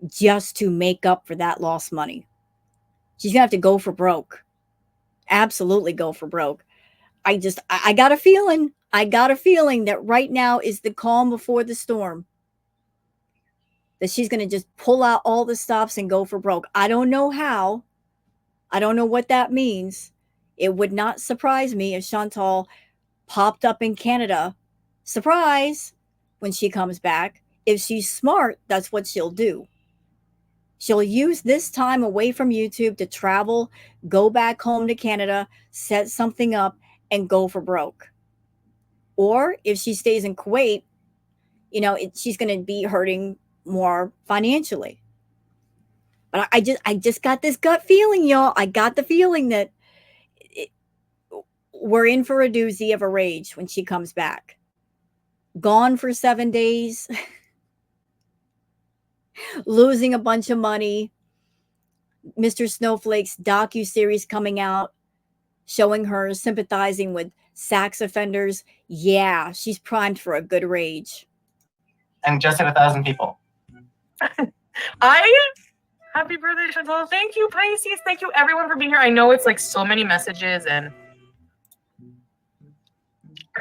just to make up for that lost money. She's going to have to go for broke. Absolutely go for broke. I got a feeling. I got a feeling that right now is the calm before the storm. That she's going to just pull out all the stops and go for broke. I don't know how. I don't know what that means. It would not surprise me if Chantal popped up in Canada. Surprise! When she comes back. If she's smart, that's what she'll do. She'll use this time away from YouTube to travel, go back home to Canada, set something up, and go for broke. Or if she stays in Kuwait, she's going to be hurting more financially. But I just got this gut feeling, y'all. I got the feeling that we're in for a doozy of a rage when she comes back. Gone for 7 days. Losing a bunch of money. Mr. Snowflake's docu-series coming out, showing her sympathizing with sex offenders. Yeah, she's primed for a good rage. And just hit 1,000 people. Happy birthday, Chantal. Thank you, Pisces. Thank you, everyone, for being here. I know it's like so many messages, and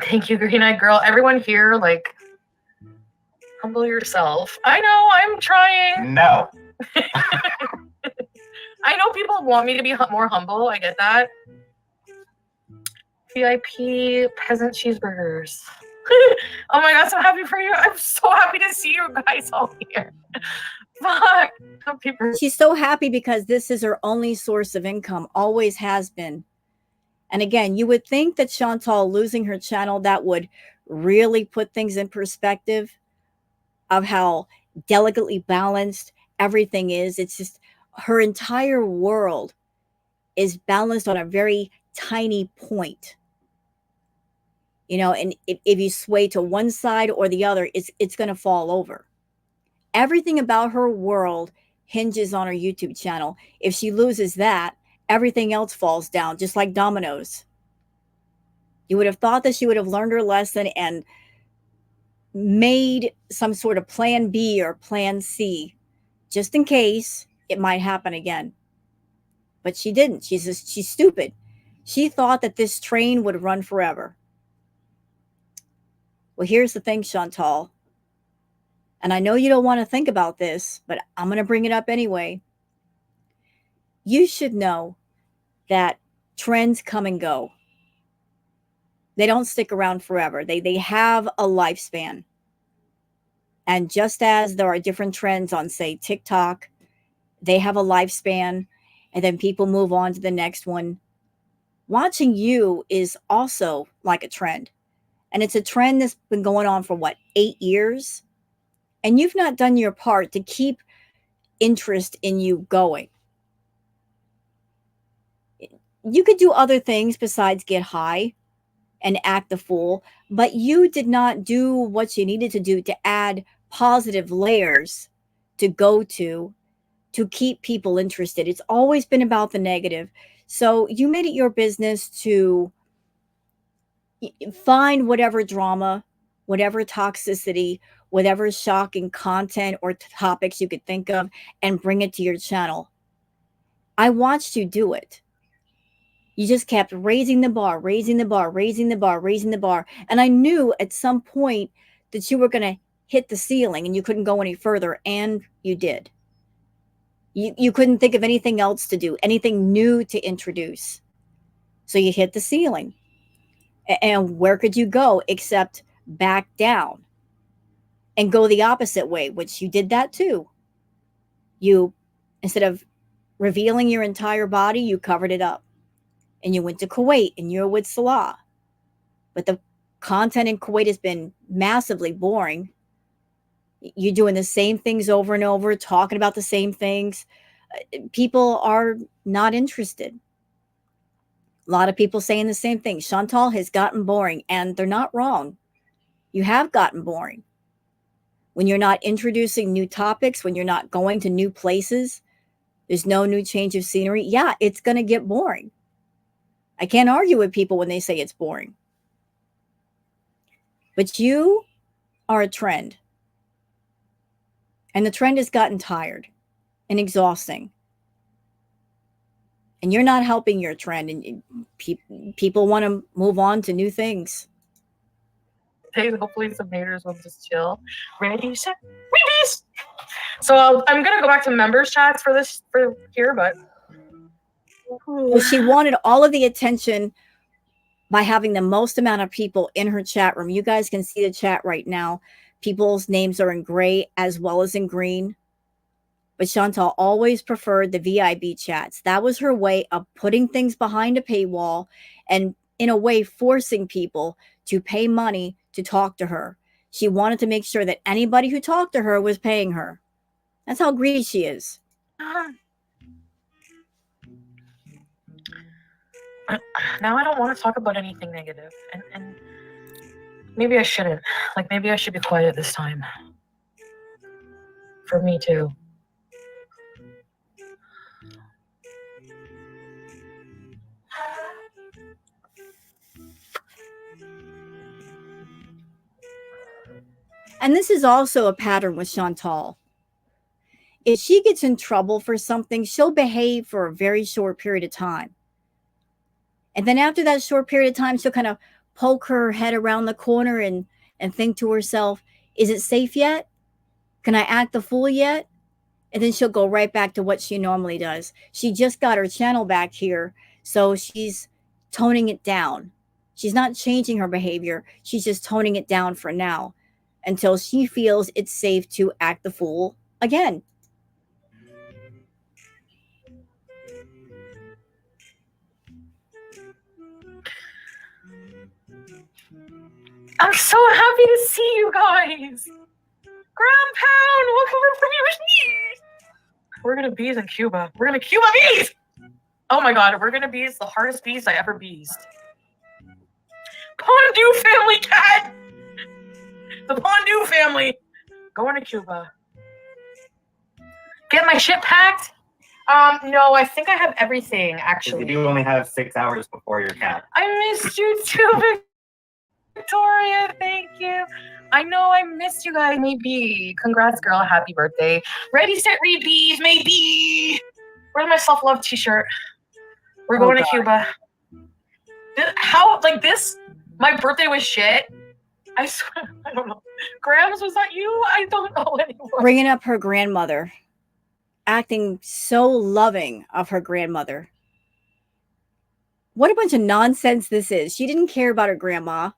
thank you, Green Eyed Girl. Everyone here, like, humble yourself. I know, I'm trying. No. I know people want me to be more humble. I get that. VIP peasant cheeseburgers. Oh my God, so happy for you. I'm so happy to see you guys all here. Fuck. She's so happy because this is her only source of income, always has been. And again, you would think that Chantal losing her channel, that would really put things in perspective of how delicately balanced everything is. It's just her entire world is balanced on a very tiny point. And if you sway to one side or the other, it's going to fall over. Everything about her world hinges on her YouTube channel. If she loses that, everything else falls down, just like dominoes. You would have thought that she would have learned her lesson and made some sort of plan B or plan C, just in case it might happen again. But she didn't. She's stupid. She thought that this train would run forever. Well, here's the thing, Chantal. And I know you don't want to think about this, but I'm going to bring it up anyway. You should know that trends come and go. They don't stick around forever. They have a lifespan. And just as there are different trends on, say, TikTok, they have a lifespan, and then people move on to the next one. Watching you is also like a trend. And it's a trend that's been going on for what, 8 years? And you've not done your part to keep interest in you going. You could do other things besides get high and act the fool, but you did not do what you needed to do to add positive layers to go to keep people interested. It's always been about the negative. So you made it your business to find whatever drama, whatever toxicity, whatever shocking content or topics you could think of and bring it to your channel. I watched you do it. You just kept raising the bar, raising the bar, raising the bar, raising the bar. And I knew at some point that you were going to hit the ceiling and you couldn't go any further. And you did. You couldn't think of anything else to do, anything new to introduce. So you hit the ceiling. And where could you go except back down and go the opposite way, which you did that too. You, instead of revealing your entire body, you covered it up. And you went to Kuwait and you're with Salah. But the content in Kuwait has been massively boring. You're doing the same things over and over, talking about the same things. People are not interested. A lot of people saying the same thing. Chantal has gotten boring, and they're not wrong. You have gotten boring. When you're not introducing new topics, when you're not going to new places, there's no new change of scenery. Yeah, it's going to get boring. I can't argue with people when they say it's boring. But you are a trend. And the trend has gotten tired and exhausting. And you're not helping your trend. And people want to move on to new things. Hey, hopefully some haters will just chill. Ready, set, release. So I'm going to go back to members chats for here, but... Well, she wanted all of the attention by having the most amount of people in her chat room. You guys can see the chat right now. People's names are in gray as well as in green. But Chantal always preferred the VIB chats. That was her way of putting things behind a paywall and in a way forcing people to pay money to talk to her. She wanted to make sure that anybody who talked to her was paying her. That's how greedy she is. Now I don't want to talk about anything negative, and maybe I shouldn't. Like, maybe I should be quiet this time. For me too. And this is also a pattern with Chantal. If she gets in trouble for something, she'll behave for a very short period of time. And then after that short period of time, she'll kind of poke her head around the corner and think to herself, is it safe yet? Can I act the fool yet? And then she'll go right back to what she normally does. She just got her channel back here, so she's toning it down. She's not changing her behavior. She's just toning it down for now until she feels it's safe to act the fool again. I'm so happy to see you guys. Ground Pound, welcome from your. We're gonna bees in Cuba. We're gonna Cuba bees. Oh my god, we're gonna bees the hardest bees I ever beezed. Pondu family cat. The Pondu family. Going to Cuba. Get my shit packed. No, I think I have everything actually. You only have 6 hours before your cat. I missed you too, Victoria. Thank you. I know I missed you guys. Maybe. Congrats, girl. Happy birthday. Ready, set, read, bees. Maybe. Where's my self-love t-shirt? We're going to Cuba. How, like this? My birthday was shit. I swear, I don't know. Grams, was that you? I don't know anymore. Bringing up her grandmother. Acting so loving of her grandmother. What a bunch of nonsense this is. She didn't care about her grandma.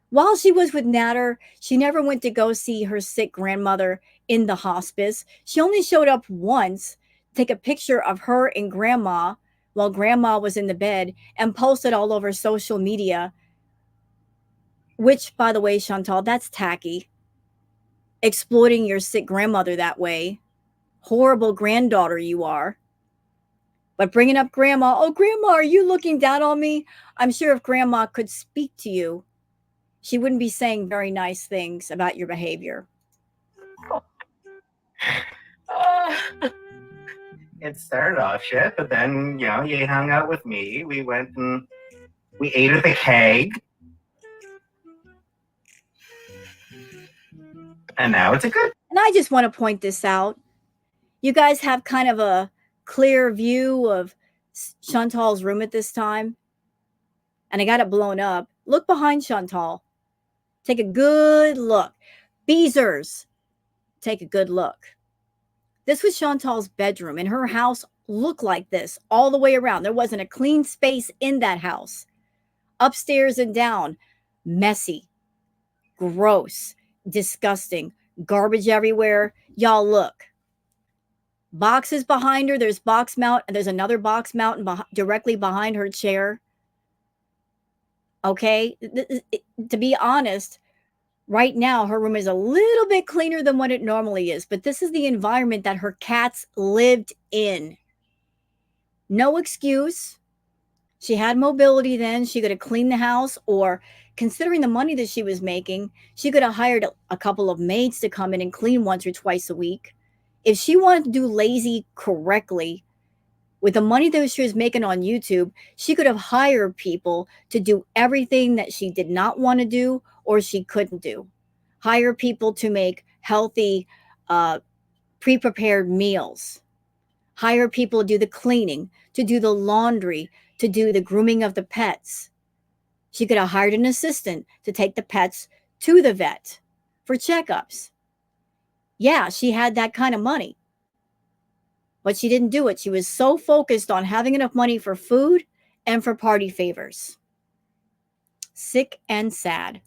While she was with Natter, she never went to go see her sick grandmother in the hospice. She only showed up once, take a picture of her and grandma while grandma was in the bed, and posted all over social media, which, by the way, Chantal, that's tacky. Exploiting your sick grandmother that way. Horrible granddaughter you are. But bringing up grandma, oh, grandma, are you looking down on me? I'm sure if grandma could speak to you, she wouldn't be saying very nice things about your behavior. It started off shit, but then, you hung out with me. We went and we ate at the keg. And now it's a good. And I just want to point this out. You guys have kind of a clear view of Chantal's room at this time. And I got it blown up. Look behind Chantal. Take a good look. Beezers, take a good look. This was Chantal's bedroom, and her house looked like this all the way around. There wasn't a clean space in that house. Upstairs and down, messy, gross, disgusting, garbage everywhere. Y'all look. Boxes behind her. There's box mount, and there's another box mount directly behind her chair. Okay, to be honest, right now her room is a little bit cleaner than what it normally is, but this is the environment that her cats lived in. No excuse. She had mobility then. She could have cleaned the house, or considering the money that she was making, she could have hired a couple of maids to come in and clean once or twice a week. If she wanted to do lazy correctly, with the money that she was making on YouTube, she could have hired people to do everything that she did not want to do or she couldn't do. Hire people to make healthy, pre-prepared meals. Hire people to do the cleaning, to do the laundry, to do the grooming of the pets. She could have hired an assistant to take the pets to the vet for checkups. Yeah, she had that kind of money. But she didn't do it. She was so focused on having enough money for food and for party favors. Sick and sad.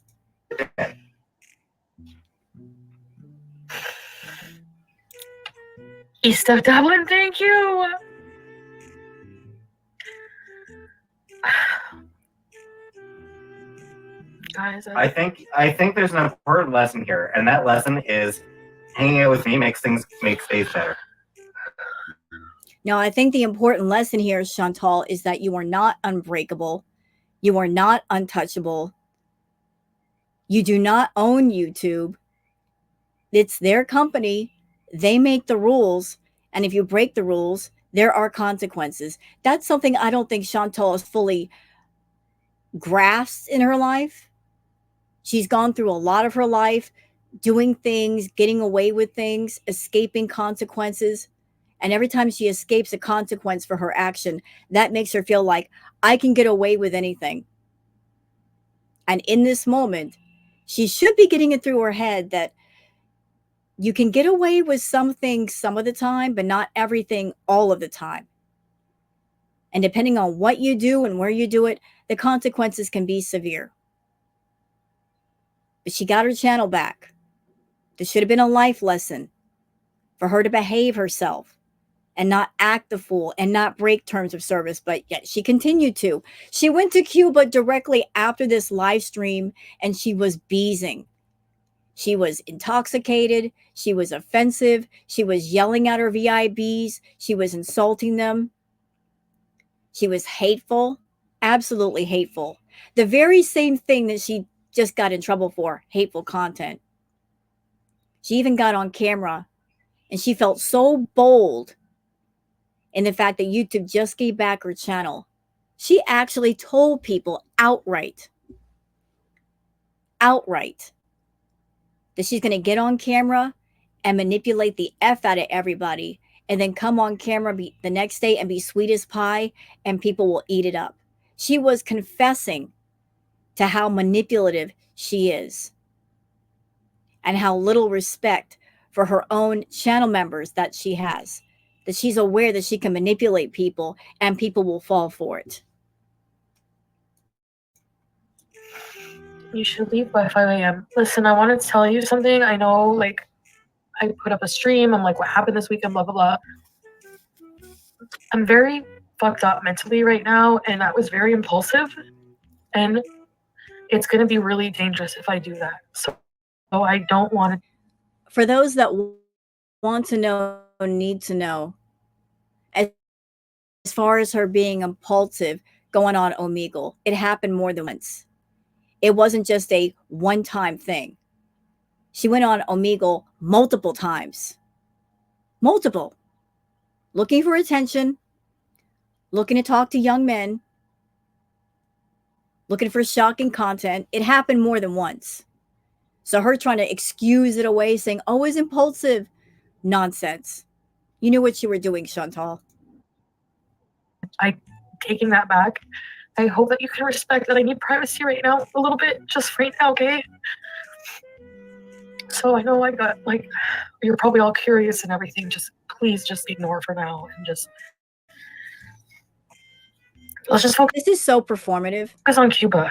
East of Dublin, thank you. Guys, I think there's an important lesson here, and that lesson is hanging out with me makes days better. Now, I think the important lesson here, Chantal, is that you are not unbreakable. You are not untouchable. You do not own YouTube. It's their company. They make the rules. And if you break the rules, there are consequences. That's something I don't think Chantal has fully grasped in her life. She's gone through a lot of her life doing things, getting away with things, escaping consequences. And every time she escapes a consequence for her action, that makes her feel like, I can get away with anything. And in this moment, she should be getting it through her head that you can get away with some things some of the time, but not everything all of the time. And depending on what you do and where you do it, the consequences can be severe. But she got her channel back. This should have been a life lesson for her to behave herself and not act the fool and not break terms of service. But yet she continued to. She went to Cuba directly after this live stream, and she was beezing. She was intoxicated. She was offensive. She was yelling at her VIBs. She was insulting them. She was hateful, absolutely hateful. The very same thing that she just got in trouble for, hateful content. She even got on camera, and she felt so bold in the fact that YouTube just gave back her channel. She actually told people outright, that she's going to get on camera and manipulate the F out of everybody, and then come on camera the next day and be sweet as pie, and people will eat it up. She was confessing to how manipulative she is and how little respect for her own channel members that she has, that she's aware that she can manipulate people and people will fall for it. You should leave by 5 a.m. Listen, I want to tell you something. I know, like, I put up a stream. I'm like, what happened this weekend, blah, blah, blah. I'm very fucked up mentally right now, and that was very impulsive. And it's going to be really dangerous if I do that. So I don't want to. For those that want to know, need to know, as far as her being impulsive going on Omegle, it happened more than once. It wasn't just a one-time thing. She went on Omegle multiple times. Multiple. Looking for attention, looking to talk to young men, looking for shocking content. It happened more than once. So her trying to excuse it away, saying, oh, it's impulsive. Nonsense. You knew what you were doing, Chantal. I'm taking that back. I hope that you can respect that I need privacy right now, a little bit, just right now, okay? So I know I got, like, you're probably all curious and everything. Just please just ignore for now and just let's just focus. This is so performative. Focus on Cuba.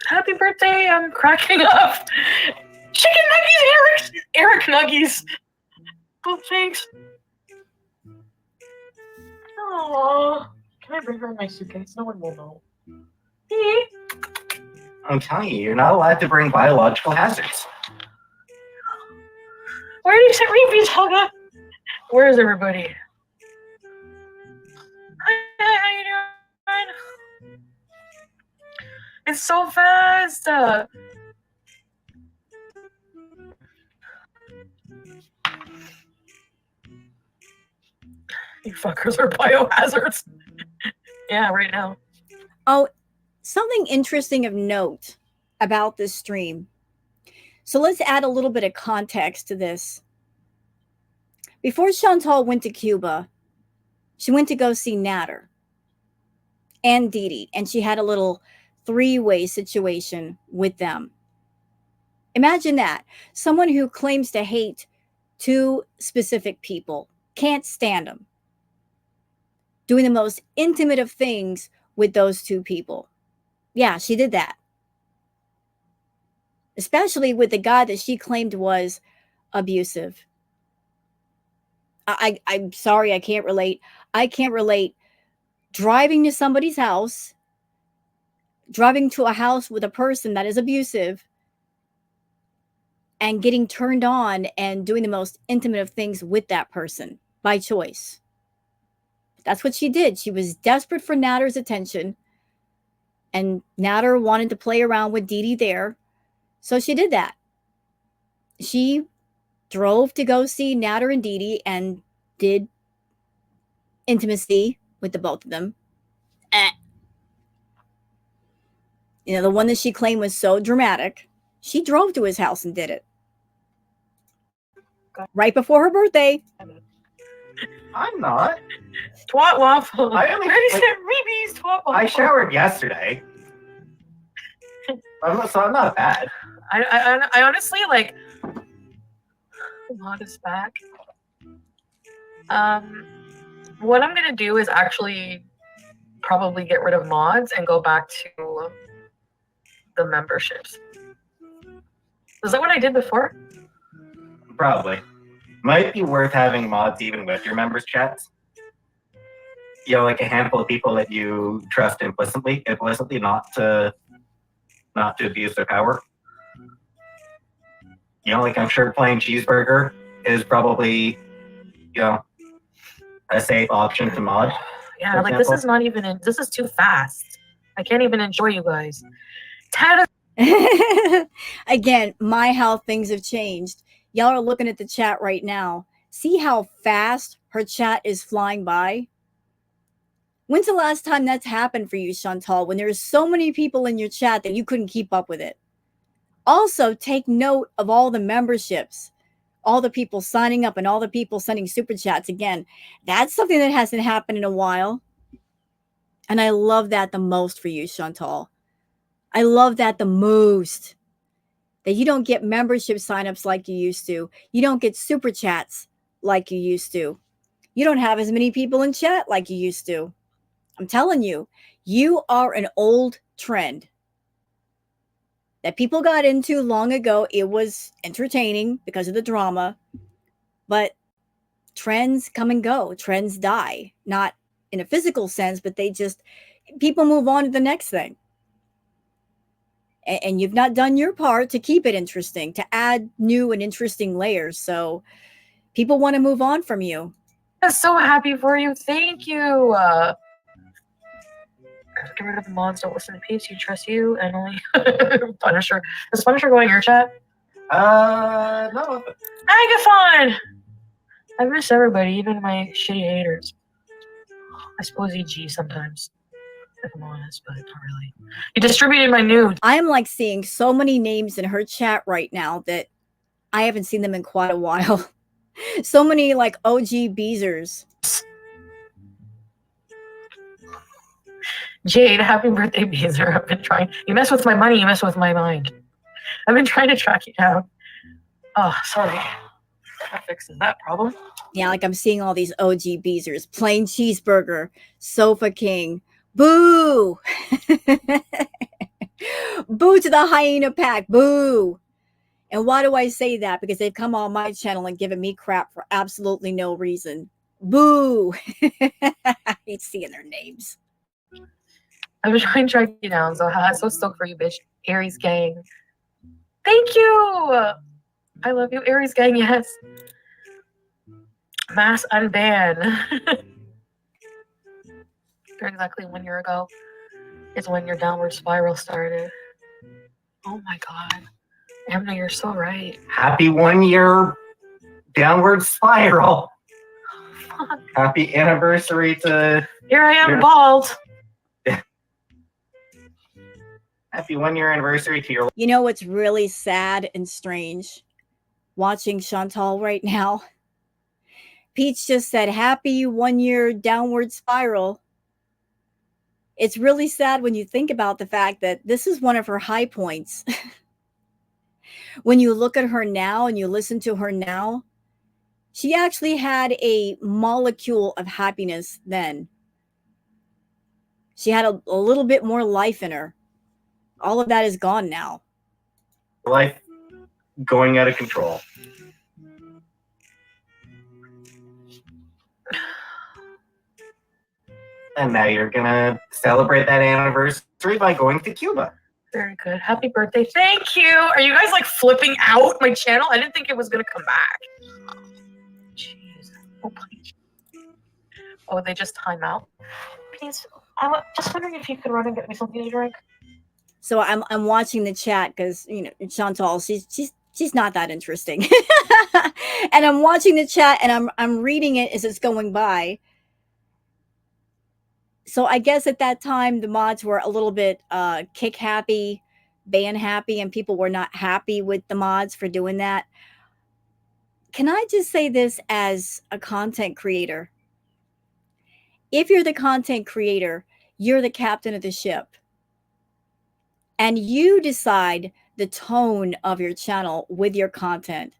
Happy birthday! I'm cracking up. Chicken nuggies, Eric Nuggies. Oh, thanks. Aww. Can I bring her in my suitcase? No one will know. Hey. I'm telling you, you're not allowed to bring biological hazards. Where did you set Reeves, Helga? Where is everybody? Hi, how you doing? It's so fast. You fuckers are biohazards. Yeah, right now. Oh, something interesting of note about this stream. So let's add a little bit of context to this. Before Chantal went to Cuba, she went to go see Natter and Dee Dee, and she had a little three-way situation with them. Imagine that. Someone who claims to hate two specific people, can't stand them, doing the most intimate of things with those two people. Yeah, she did that. Especially with the guy that she claimed was abusive. I'm sorry, I can't relate. I can't relate driving to somebody's house, driving to a house with a person that is abusive, and getting turned on and doing the most intimate of things with that person by choice. That's what she did. She was desperate for Natter's attention, and Natter wanted to play around with Dee Dee there. So she did that. She drove to go see Natter and Dee Dee and did intimacy with the both of them. You know, the one that she claimed was so dramatic, she drove to his house and did it. Right before her birthday. I'm not. Twat waffle. I only said Reeves twat waffle. I showered yesterday. So I'm not bad. I honestly like mod is back. What I'm gonna do is actually probably get rid of mods and go back to the memberships. Is that what I did before? Probably. Might be worth having mods even with your members' chats. You know, like a handful of people that you trust implicitly not to abuse their power. You know, like I'm sure playing cheeseburger is probably, you know, a safe option to mod. Yeah, like this is not even this is too fast. I can't even enjoy you guys. Again, my how things have changed. Y'all are looking at the chat right now. See how fast her chat is flying by? When's the last time that's happened for you, Chantal, when there's so many people in your chat that you couldn't keep up with it? Also, take note of all the memberships, all the people signing up and all the people sending super chats. Again, that's something that hasn't happened in a while. And I love that the most for you, Chantal. I love that the most. That you don't get membership signups like you used to. You don't get super chats like you used to. You don't have as many people in chat like you used to. I'm telling you, you are an old trend that people got into long ago. It was entertaining because of the drama, but trends come and go. Trends die, not in a physical sense, but people move on to the next thing. And you've not done your part to keep it interesting, to add new and interesting layers. So people want to move on from you. I'm so happy for you. Thank you. Get rid of the mods. Don't listen to peace. You trust you and only Punisher. Does Punisher go in your chat? No. I get fine. I miss everybody, even my shitty haters. I suppose EG sometimes, if I'm honest, but not really. You distributed my nude. I am like seeing so many names in her chat right now that I haven't seen them in quite a while. So many like OG Beezers. Jade, happy birthday, Beezer. I've been trying. You mess with my money, you mess with my mind. I've been trying to track you down. Oh, sorry. That fixes that problem. Yeah, like I'm seeing all these OG Beezers. Plain Cheeseburger, Sofa King, boo! Boo to the hyena pack, boo! And why do I say that? Because they've come on my channel and given me crap for absolutely no reason. Boo! I hate seeing their names. I've been trying to track you down, so I'm so stoked for you, bitch. Aries gang. Thank you! I love you, Aries gang, yes. Mass unban. Exactly 1 year ago is when your downward spiral started. Oh my god. Amna, you're so right. Happy 1 year downward spiral. Fuck. Happy anniversary to... Here I am, bald. Happy 1 year anniversary to your... You know what's really sad and strange? Watching Chantal right now. Peach just said, happy 1 year downward spiral. It's really sad when you think about the fact that this is one of her high points. When you look at her now and you listen to her now, she actually had a molecule of happiness then. She had a little bit more life in her. All of that is gone now. Life going out of control. And now you're gonna celebrate that anniversary by going to Cuba. Very good. Happy birthday. Thank you. Are you guys like flipping out my channel? I didn't think it was gonna come back. Jeez. Oh, please. Oh, they just time out. Please. I'm just wondering if you could run and get me something to drink. So I'm watching the chat because, you know, Chantal, she's not that interesting. And I'm watching the chat and I'm reading it as it's going by. So I guess at that time the mods were a little bit kick happy, ban happy, and people were not happy with the mods for doing that. Can I just say this as a content creator? If you're the content creator, you're the captain of the ship. And you decide the tone of your channel with your content.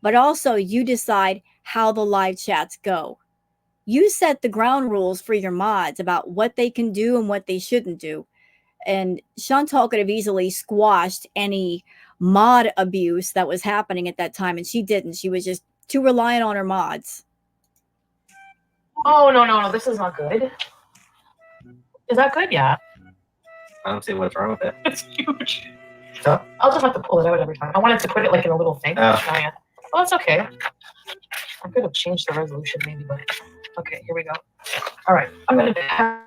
But also you decide how the live chats go. You set the ground rules for your mods about what they can do and what they shouldn't do. And Chantal could have easily squashed any mod abuse that was happening at that time, and she didn't. She was just too reliant on her mods. Oh, no. This is not good. Is that good? Yeah. I don't see what's wrong with it. It's huge. So? I'll just have to pull it out every time. I wanted to put it like in a little thing. Oh. Oh, yeah. Well, that's okay. I could have changed the resolution maybe, but okay, here we go. All right, I'm gonna pack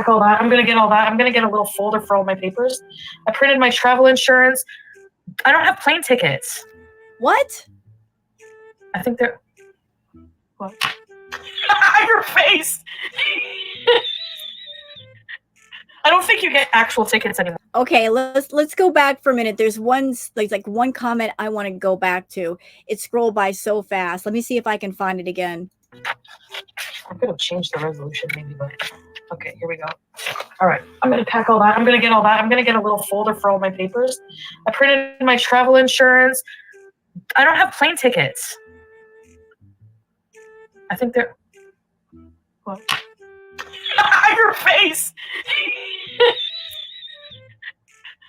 all that. I'm gonna get all that. I'm gonna get a little folder for all my papers. I printed my travel insurance. I don't have plane tickets. What? I think they're... What? Your face! I don't think you get actual tickets anymore. Okay, let's go back for a minute. There's one like one comment I want to go back to. It scrolled by so fast. Let me see if I can find it again. I could have changed the resolution maybe, but okay, here we go. All right, I'm gonna pack all that. I'm gonna get all that. I'm gonna get a little folder for all my papers. I printed my travel insurance. I don't have plane tickets. I think they're... What? Your face.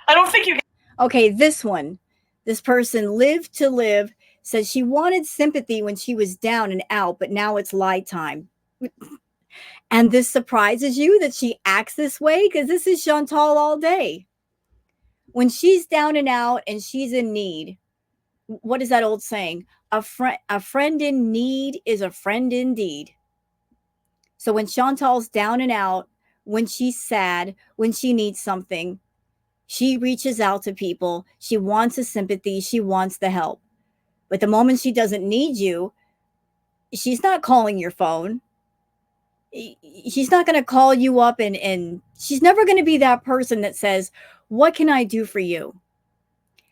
I don't think you. Okay, this one. This person lived to live says she wanted sympathy when she was down and out, but now it's lie time. And this surprises you that she acts this way? Because this is Chantal all day. When she's down and out and she's in need, what is that old saying? A friend in need is a friend indeed. So when Chantal's down and out, when she's sad, when she needs something, she reaches out to people. She wants the sympathy. She wants the help. But the moment she doesn't need you, she's not calling your phone. She's not going to call you up and she's never going to be that person that says, what can I do for you?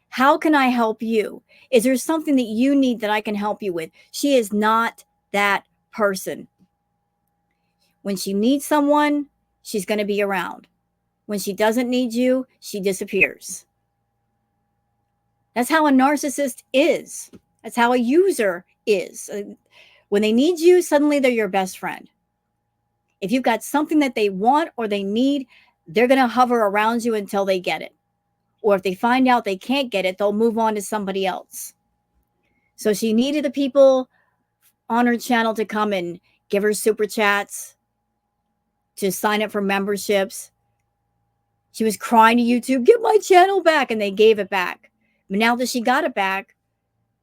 How can I help you? Is there something that you need that I can help you with? She is not that person. When she needs someone, she's going to be around. When she doesn't need you, she disappears. That's how a narcissist is. That's how a user is. When they need you, suddenly they're your best friend. If you've got something that they want or they need, they're going to hover around you until they get it. Or if they find out they can't get it, they'll move on to somebody else. So she needed the people on her channel to come and give her super chats, to sign up for memberships. She was crying to YouTube, get my channel back, and they gave it back. But now that she got it back,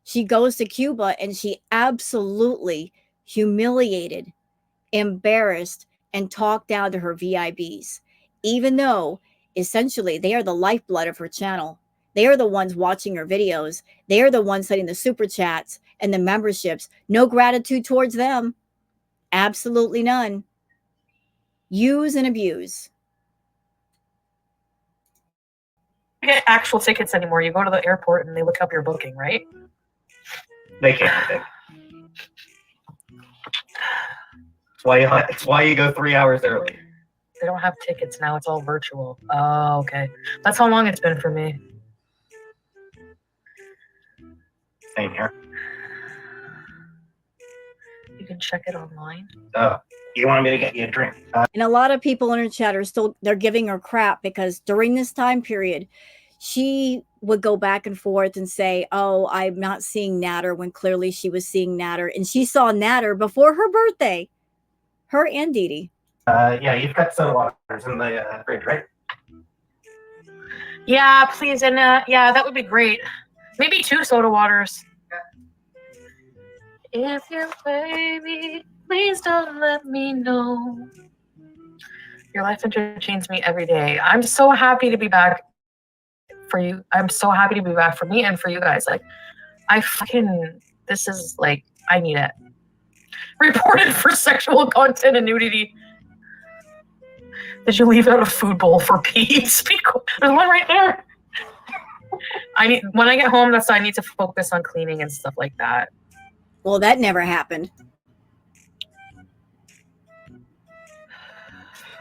she goes to Cuba and she absolutely humiliated, embarrassed, and talked down to her VIBs, even though essentially they are the lifeblood of her channel. They are the ones watching her videos. They are the ones sending the super chats and the memberships. No gratitude towards them. Absolutely none. Use and abuse. You get actual tickets anymore. You go to the airport and they look up your booking, right? They can't. It's why you go 3 hours early. They don't have tickets now. It's all virtual. Oh, okay. That's how long it's been for me. Same here. You can check it online. Oh, you wanted me to get you a drink? And a lot of people in her chat are still, they're giving her crap because during this time period, she would go back and forth and say, oh, I'm not seeing Natter, when clearly she was seeing Natter. And she saw Natter before her birthday. Her and Dee Dee. Yeah, you've got soda waters in the fridge, right? Yeah, please. And yeah, that would be great. Maybe 2 soda waters. If you play me, please don't let me know. Your life entertains me every day. I'm so happy to be back for you. I'm so happy to be back for me and for you guys. Like, this is like, I need it. Reported for sexual content and nudity. Did you leave out a food bowl for peas? There's one right there. When I get home, I need to focus on cleaning and stuff like that. Well, that never happened.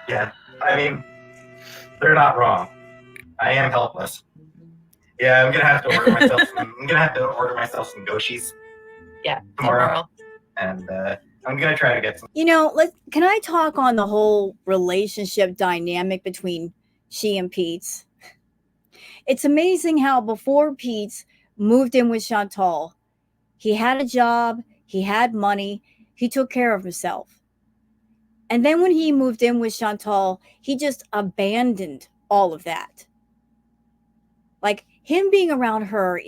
Yeah, I mean, they're not wrong. I am helpless. Yeah, I'm gonna have to order myself some Goshis. Yeah, tomorrow. And I'm gonna try to get some. You know, can I talk on the whole relationship dynamic between she and Pete's? It's amazing how before Pete's moved in with Chantal, he had a job, he had money, he took care of himself. And then when he moved in with Chantal, he just abandoned all of that. Like him being around her,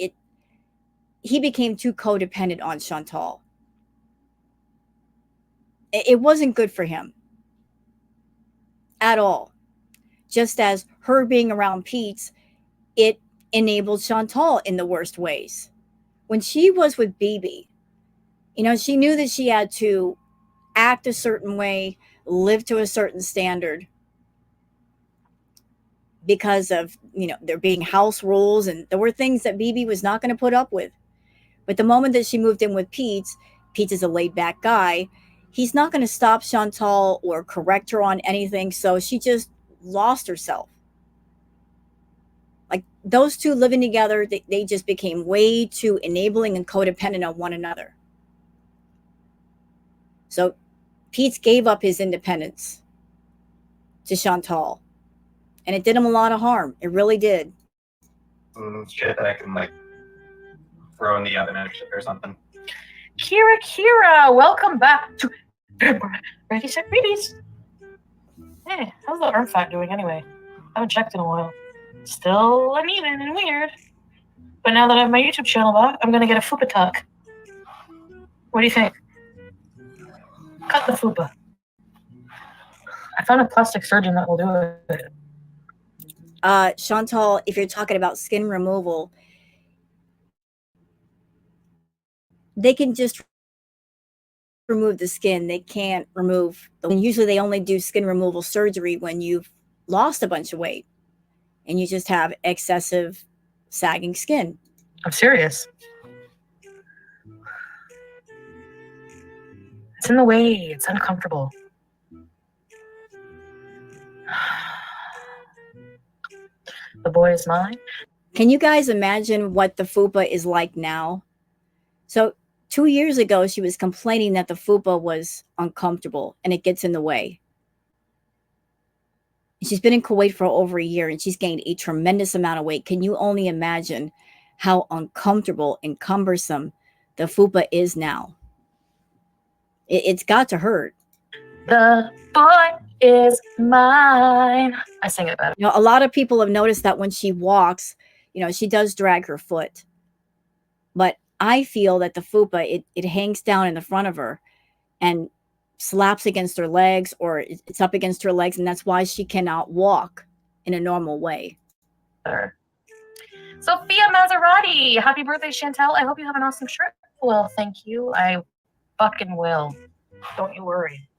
he became too codependent on Chantal. It wasn't good for him at all. Just as her being around Pete's, it enabled Chantal in the worst ways. When she was with BB, you know, she knew that she had to act a certain way, live to a certain standard because of, you know, there being house rules, and there were things that BB was not going to put up with. But the moment that she moved in with Pete's is a laid back guy. He's not going to stop Chantal or correct her on anything. So she just lost herself. Like those two living together, they just became way too enabling and codependent on one another. So Pete gave up his independence to Chantal. And it did him a lot of harm. It really did. Shit that I can like throw in the oven or something. Kira, welcome back to Ready Set Readies. Hey, how's the arm fat doing anyway? I haven't checked in a while. Still uneven and weird. But now that I have my YouTube channel back, I'm gonna get a fupa tuck. What do you think? Cut the fupa. I found a plastic surgeon that will do it. Chantal, if you're talking about skin removal, they can just remove the skin. They can't remove, and usually they only do skin removal surgery when you've lost a bunch of weight and you just have excessive sagging skin. I'm serious. It's in the way. It's uncomfortable. The boy is mine. Can you guys imagine what the fupa is like now? So 2 years ago, she was complaining that the fupa was uncomfortable and it gets in the way. She's been in Kuwait for over a year and she's gained a tremendous amount of weight. Can you only imagine how uncomfortable and cumbersome the fupa is now? It's got to hurt. The boy is mine. I sing it better. You know, a lot of people have noticed that when she walks, you know, she does drag her foot. But I feel that the fupa, it hangs down in the front of her and slaps against her legs, or it's up against her legs, and that's why she cannot walk in a normal way. Sophia Maserati, happy birthday, Chantel. I hope you have an awesome trip. Well, thank you. I fucking will. Don't you worry.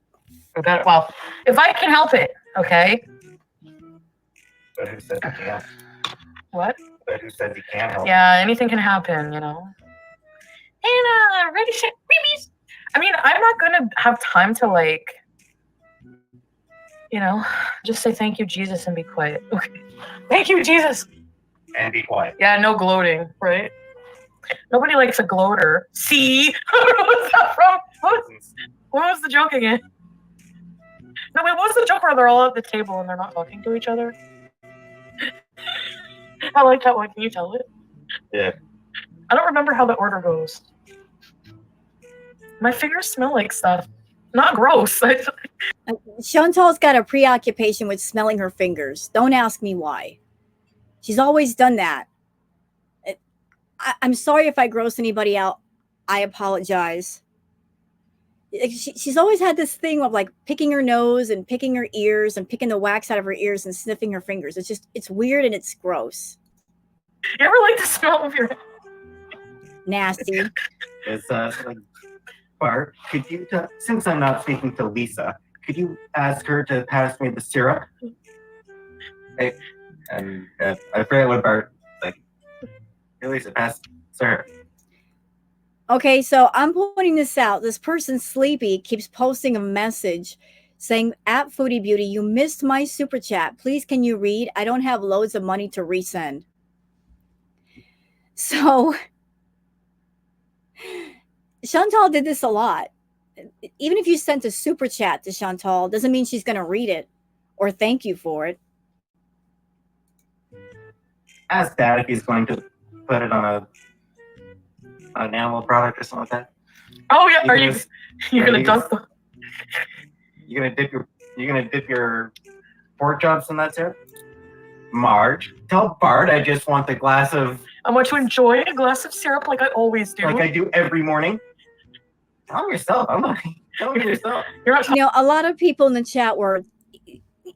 Well, if I can help it, okay? But who said you can't? What? But who said you can't help? Yeah, anything can happen, you know. And ready, shit, babies. I mean, I'm not gonna have time to like, you know, just say thank you, Jesus, and be quiet. Okay. Thank you, Jesus. And be quiet. Yeah, no gloating, right? Nobody likes a gloater. See? What's that from? What was the joke again? No, wait, what was the joke where they're all at the table and they're not talking to each other? I like that one. Can you tell it? Yeah. I don't remember how the order goes. My fingers smell like stuff. Not gross. Chantal's got a preoccupation with smelling her fingers. Don't ask me why. She's always done that. I'm sorry if I gross anybody out. I apologize. She's always had this thing of like picking her nose and picking her ears and picking the wax out of her ears and sniffing her fingers. It's weird and it's gross. You ever like the smell of your... Nasty. It's like, Bart, could you, since I'm not speaking to Lisa, could you ask her to pass me the syrup? I forget what Bart, like, hey, Lisa, pass syrup. Okay, so I'm pointing this out. This person, Sleepy, keeps posting a message saying, at Foodie Beauty, you missed my super chat. Please, can you read? I don't have loads of money to resend. So Chantal did this a lot. Even if you sent a super chat to Chantal, doesn't mean she's going to read it or thank you for it. Ask Dad if he's going to put it on an animal product or something like that. Oh yeah, you're gonna dunk them? You're gonna dip your pork chops in that syrup? Marge, tell Bart I just want the glass of... I want to enjoy a glass of syrup like I always do. Like I do every morning. Tell him yourself. I'm not... Tell him yourself. You're not... You know, a lot of people in the chat were...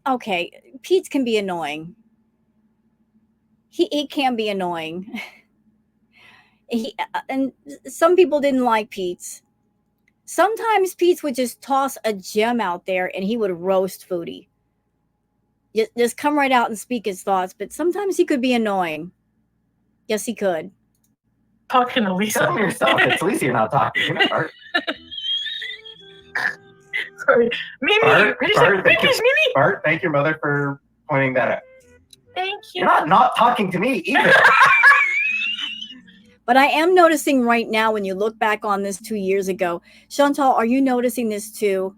Okay, Pete's can be annoying. He can be annoying. And some people didn't like Pete's. Sometimes Pete's would just toss a gem out there and he would roast Foodie. Just come right out and speak his thoughts. But sometimes he could be annoying. Yes, he could. Talking to Lisa. Tell him yourself. It's Lisa you're not talking. You're not Bart. Sorry. Mimi. Bart, thank your mother for pointing that out. Thank you. You're not talking to me either. But I am noticing right now, when you look back on this 2 years ago, Chantal, are you noticing this too?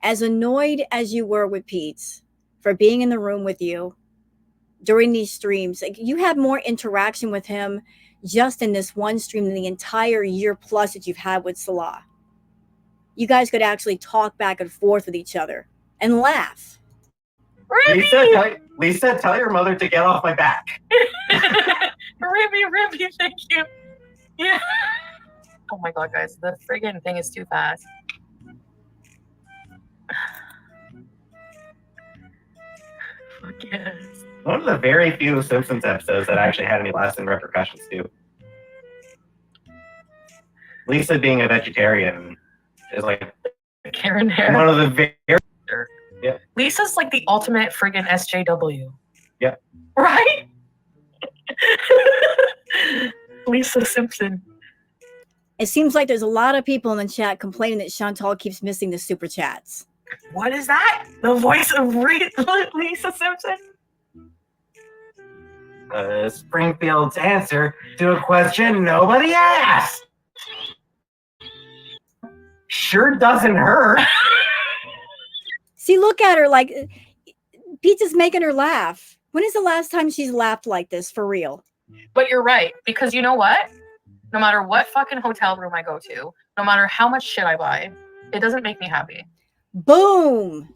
As annoyed as you were with Pete's, for being in the room with you during these streams. Like, you have more interaction with him just in this one stream than the entire year plus that you've had with Salah. You guys could actually talk back and forth with each other and laugh. Lisa, tell your mother to get off my back. Ribby, thank you. Yeah. Oh my god, guys, the friggin' thing is too fast. Fuck yes. One of the very few Simpsons episodes that actually had any lasting repercussions too. Lisa being a vegetarian is like Karen Hare. one of the very yeah. Lisa's like the ultimate friggin' SJW. Yeah. Right? Lisa Simpson. It seems like there's a lot of people in the chat complaining that Chantal keeps missing the super chats. What is that? The voice of Lisa Simpson? Springfield's answer to a question nobody asked. Sure doesn't hurt. See, look at her, like, Pizza's making her laugh. When is the last time she's laughed like this, for real? But you're right, because you know what? No matter what fucking hotel room I go to, no matter how much shit I buy, it doesn't make me happy. Boom!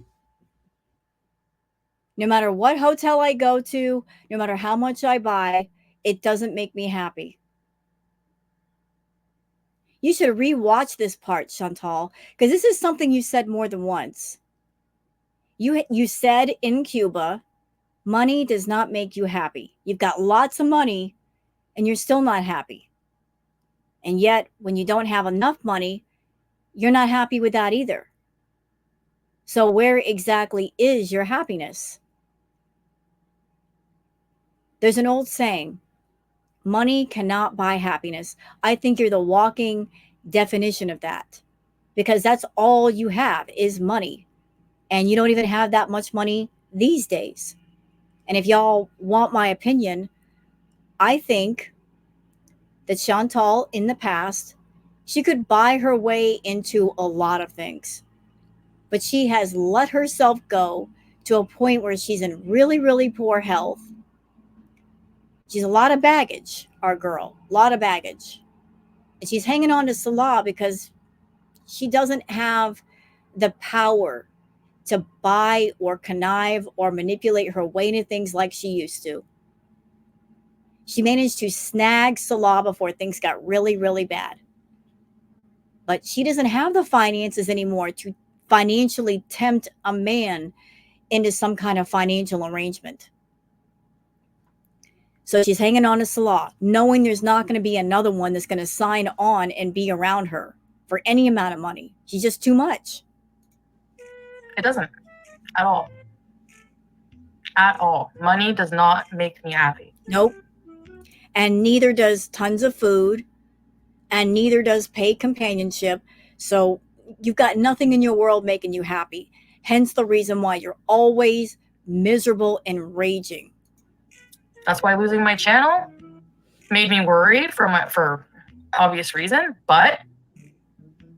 No matter what hotel I go to, no matter how much I buy, it doesn't make me happy. You should rewatch this part, Chantal, because this is something you said more than once. You said in Cuba, money does not make you happy. You've got lots of money and you're still not happy. And yet, when you don't have enough money, you're not happy with that either. So where exactly is your happiness? There's an old saying, money cannot buy happiness. I think you're the walking definition of that, because that's all you have is money. And you don't even have that much money these days. And if y'all want my opinion, I think that Chantal in the past, she could buy her way into a lot of things. But she has let herself go to a point where she's in really, really poor health. She's a lot of baggage, our girl, a lot of baggage. And she's hanging on to Salah because she doesn't have the power to buy or connive or manipulate her way into things like she used to. She managed to snag Salah before things got really, really bad. But she doesn't have the finances anymore to financially tempt a man into some kind of financial arrangement. So she's hanging on to Salah, knowing there's not going to be another one that's going to sign on and be around her for any amount of money. She's just too much. It doesn't. At all. At all. Money does not make me happy. Nope. And neither does tons of food. And neither does paid companionship. So you've got nothing in your world making you happy. Hence the reason why you're always miserable and raging. That's why losing my channel made me worried for obvious reason, but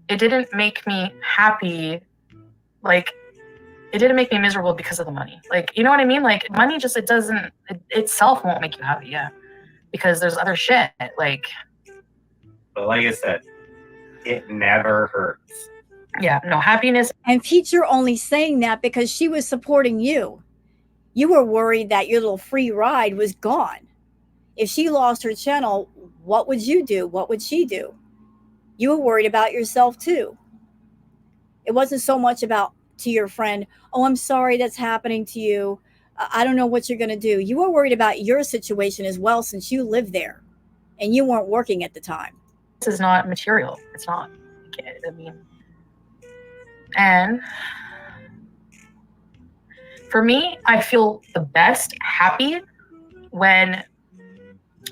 it didn't make me happy. Like, it didn't make me miserable because of the money. Like, you know what I mean? Like, money just, it itself won't make you happy, yeah. Because there's other shit, like. But like I said, it never hurts. Yeah, no, happiness. And Teacher only saying that because she was supporting you. You were worried that your little free ride was gone. If she lost her channel, what would you do? What would she do? You were worried about yourself too. It wasn't so much about to your friend, oh, I'm sorry that's happening to you. I don't know what you're going to do. You were worried about your situation as well, since you lived there and you weren't working at the time. This is not material. It's not. I mean, and for me, I feel the best happy when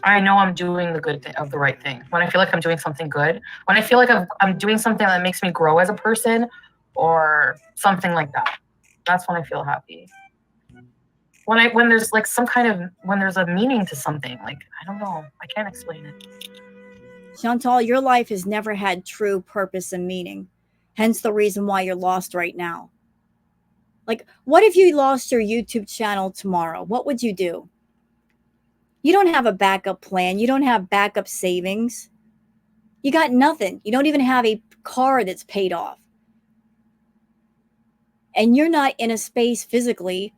I know I'm doing the good thing, of the right thing. When I feel like I'm doing something good. When I feel like I'm doing something that makes me grow as a person or something like that. That's when I feel happy. When there's like when there's a meaning to something. Like, I don't know. I can't explain it. Chantal, your life has never had true purpose and meaning. Hence the reason why you're lost right now. Like, what if you lost your YouTube channel tomorrow? What would you do? You don't have a backup plan. You don't have backup savings. You got nothing. You don't even have a car that's paid off. And you're not in a space physically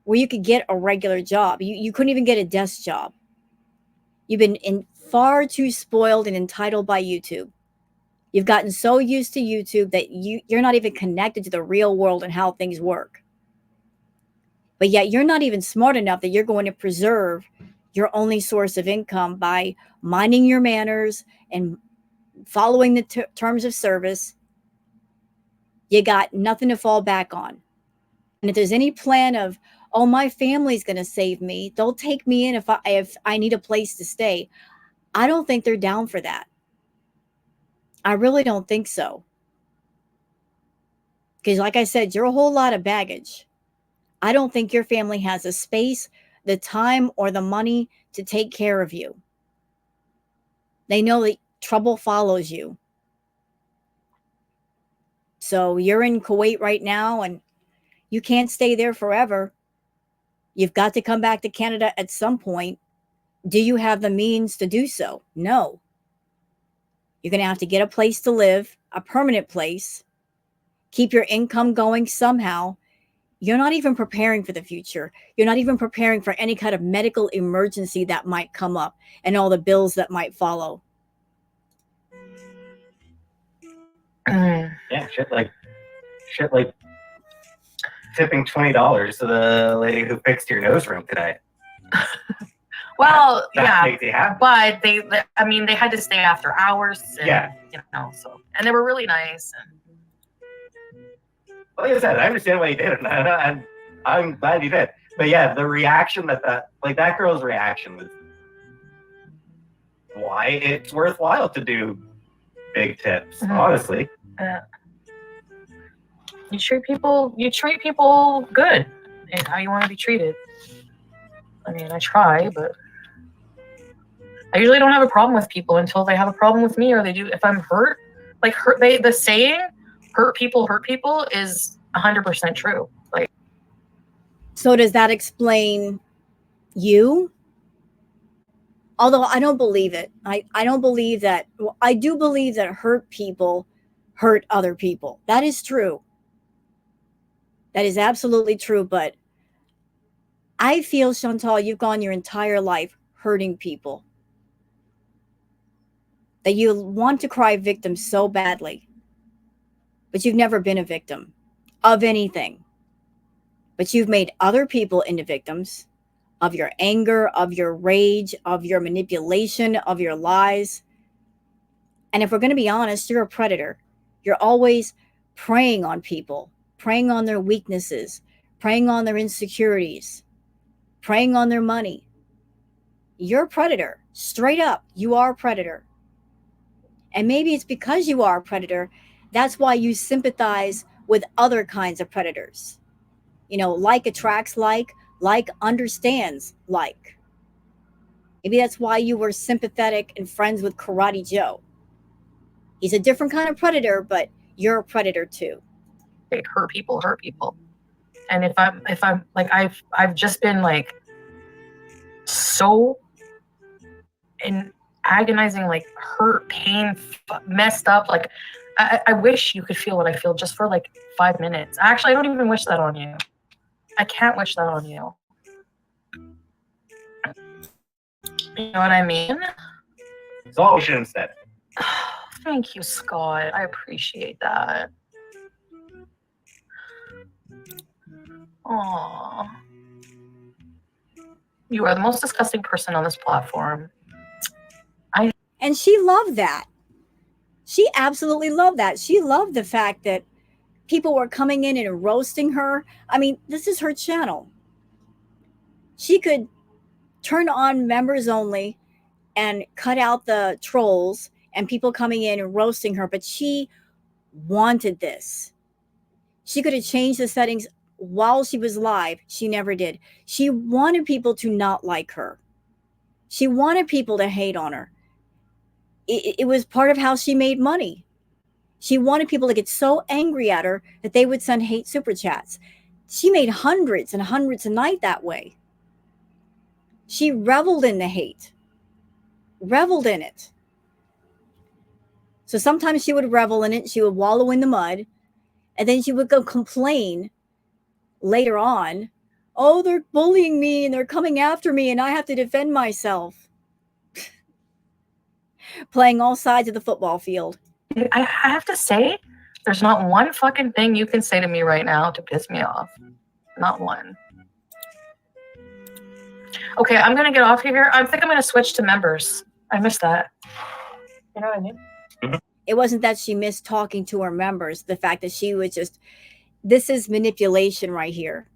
where you could get a regular job. You couldn't even get a desk job. You've been far too spoiled and entitled by YouTube. You've gotten so used to YouTube that you're not even connected to the real world and how things work. But yet you're not even smart enough that you're going to preserve your only source of income by minding your manners and following the terms of service. You got nothing to fall back on. And if there's any plan of, oh, my family's going to save me, they'll take me in if I need a place to stay, I don't think they're down for that. I really don't think so. Because like I said, you're a whole lot of baggage. I don't think your family has the space, the time, or the money to take care of you. They know that trouble follows you. So you're in Kuwait right now and you can't stay there forever. You've got to come back to Canada at some point. Do you have the means to do so? No. You're going to have to get a place to live, a permanent place, keep your income going somehow. You're not even preparing for the future. You're not even preparing for any kind of medical emergency that might come up and all the bills that might follow. Yeah, shit like tipping $20 to the lady who fixed your nose ring today. Well, that makes you happy. But they had to stay after hours. And, yeah, and they were really nice. And like I said, I understand why you did it, and I'm glad you did. But yeah, the reaction that girl's reaction was why it's worthwhile to do big tips. Honestly, you treat people good and how you want to be treated. I mean, I try, but I usually don't have a problem with people until they have a problem with me, or they do. If I'm hurt, the saying hurt people is 100% true. Like, so does that explain you? Although I don't believe it. I don't believe that. Well, I do believe that hurt people hurt other people. That is true. That is absolutely true. But I feel, Chantal, you've gone your entire life hurting people. That you want to cry victim so badly. But you've never been a victim of anything. But you've made other people into victims of your anger, of your rage, of your manipulation, of your lies. And if we're going to be honest, you're a predator. You're always preying on people, preying on their weaknesses, preying on their insecurities, preying on their money. You're a predator. Straight up, you are a predator. And maybe it's because you are a predator, that's why you sympathize with other kinds of predators. You know, like attracts like understands like. Maybe that's why you were sympathetic and friends with Karate Joe. He's a different kind of predator, but you're a predator too. Hurt people. And if I'm like, I've just been like so in agonizing, like hurt, pain, messed up. Like I wish you could feel what I feel just for like 5 minutes. Actually, I don't even wish that on you. I can't wish that on you. You know what I mean? It's all we should have said. Thank you, Scott. I appreciate that. Aww. You are the most disgusting person on this platform. And she loved that. She absolutely loved that. She loved the fact that people were coming in and roasting her. I mean, this is her channel. She could turn on members only and cut out the trolls and people coming in and roasting her, but she wanted this. She could have changed the settings while she was live. She never did. She wanted people to not like her. She wanted people to hate on her. It was part of how she made money. She wanted people to get so angry at her that they would send hate super chats. She made hundreds and hundreds a night that way. She reveled in the hate, reveled in it. So sometimes she would revel in it, she would wallow in the mud, and then she would go complain later on, oh, they're bullying me and they're coming after me and I have to defend myself. Playing all sides of the football field. I have to say, there's not one fucking thing you can say to me right now to piss me off. Not one. Okay, I'm gonna get off here. I think I'm gonna switch to members. I missed that. You know what I mean? It wasn't that she missed talking to her members. The fact that she was just, this is manipulation right here.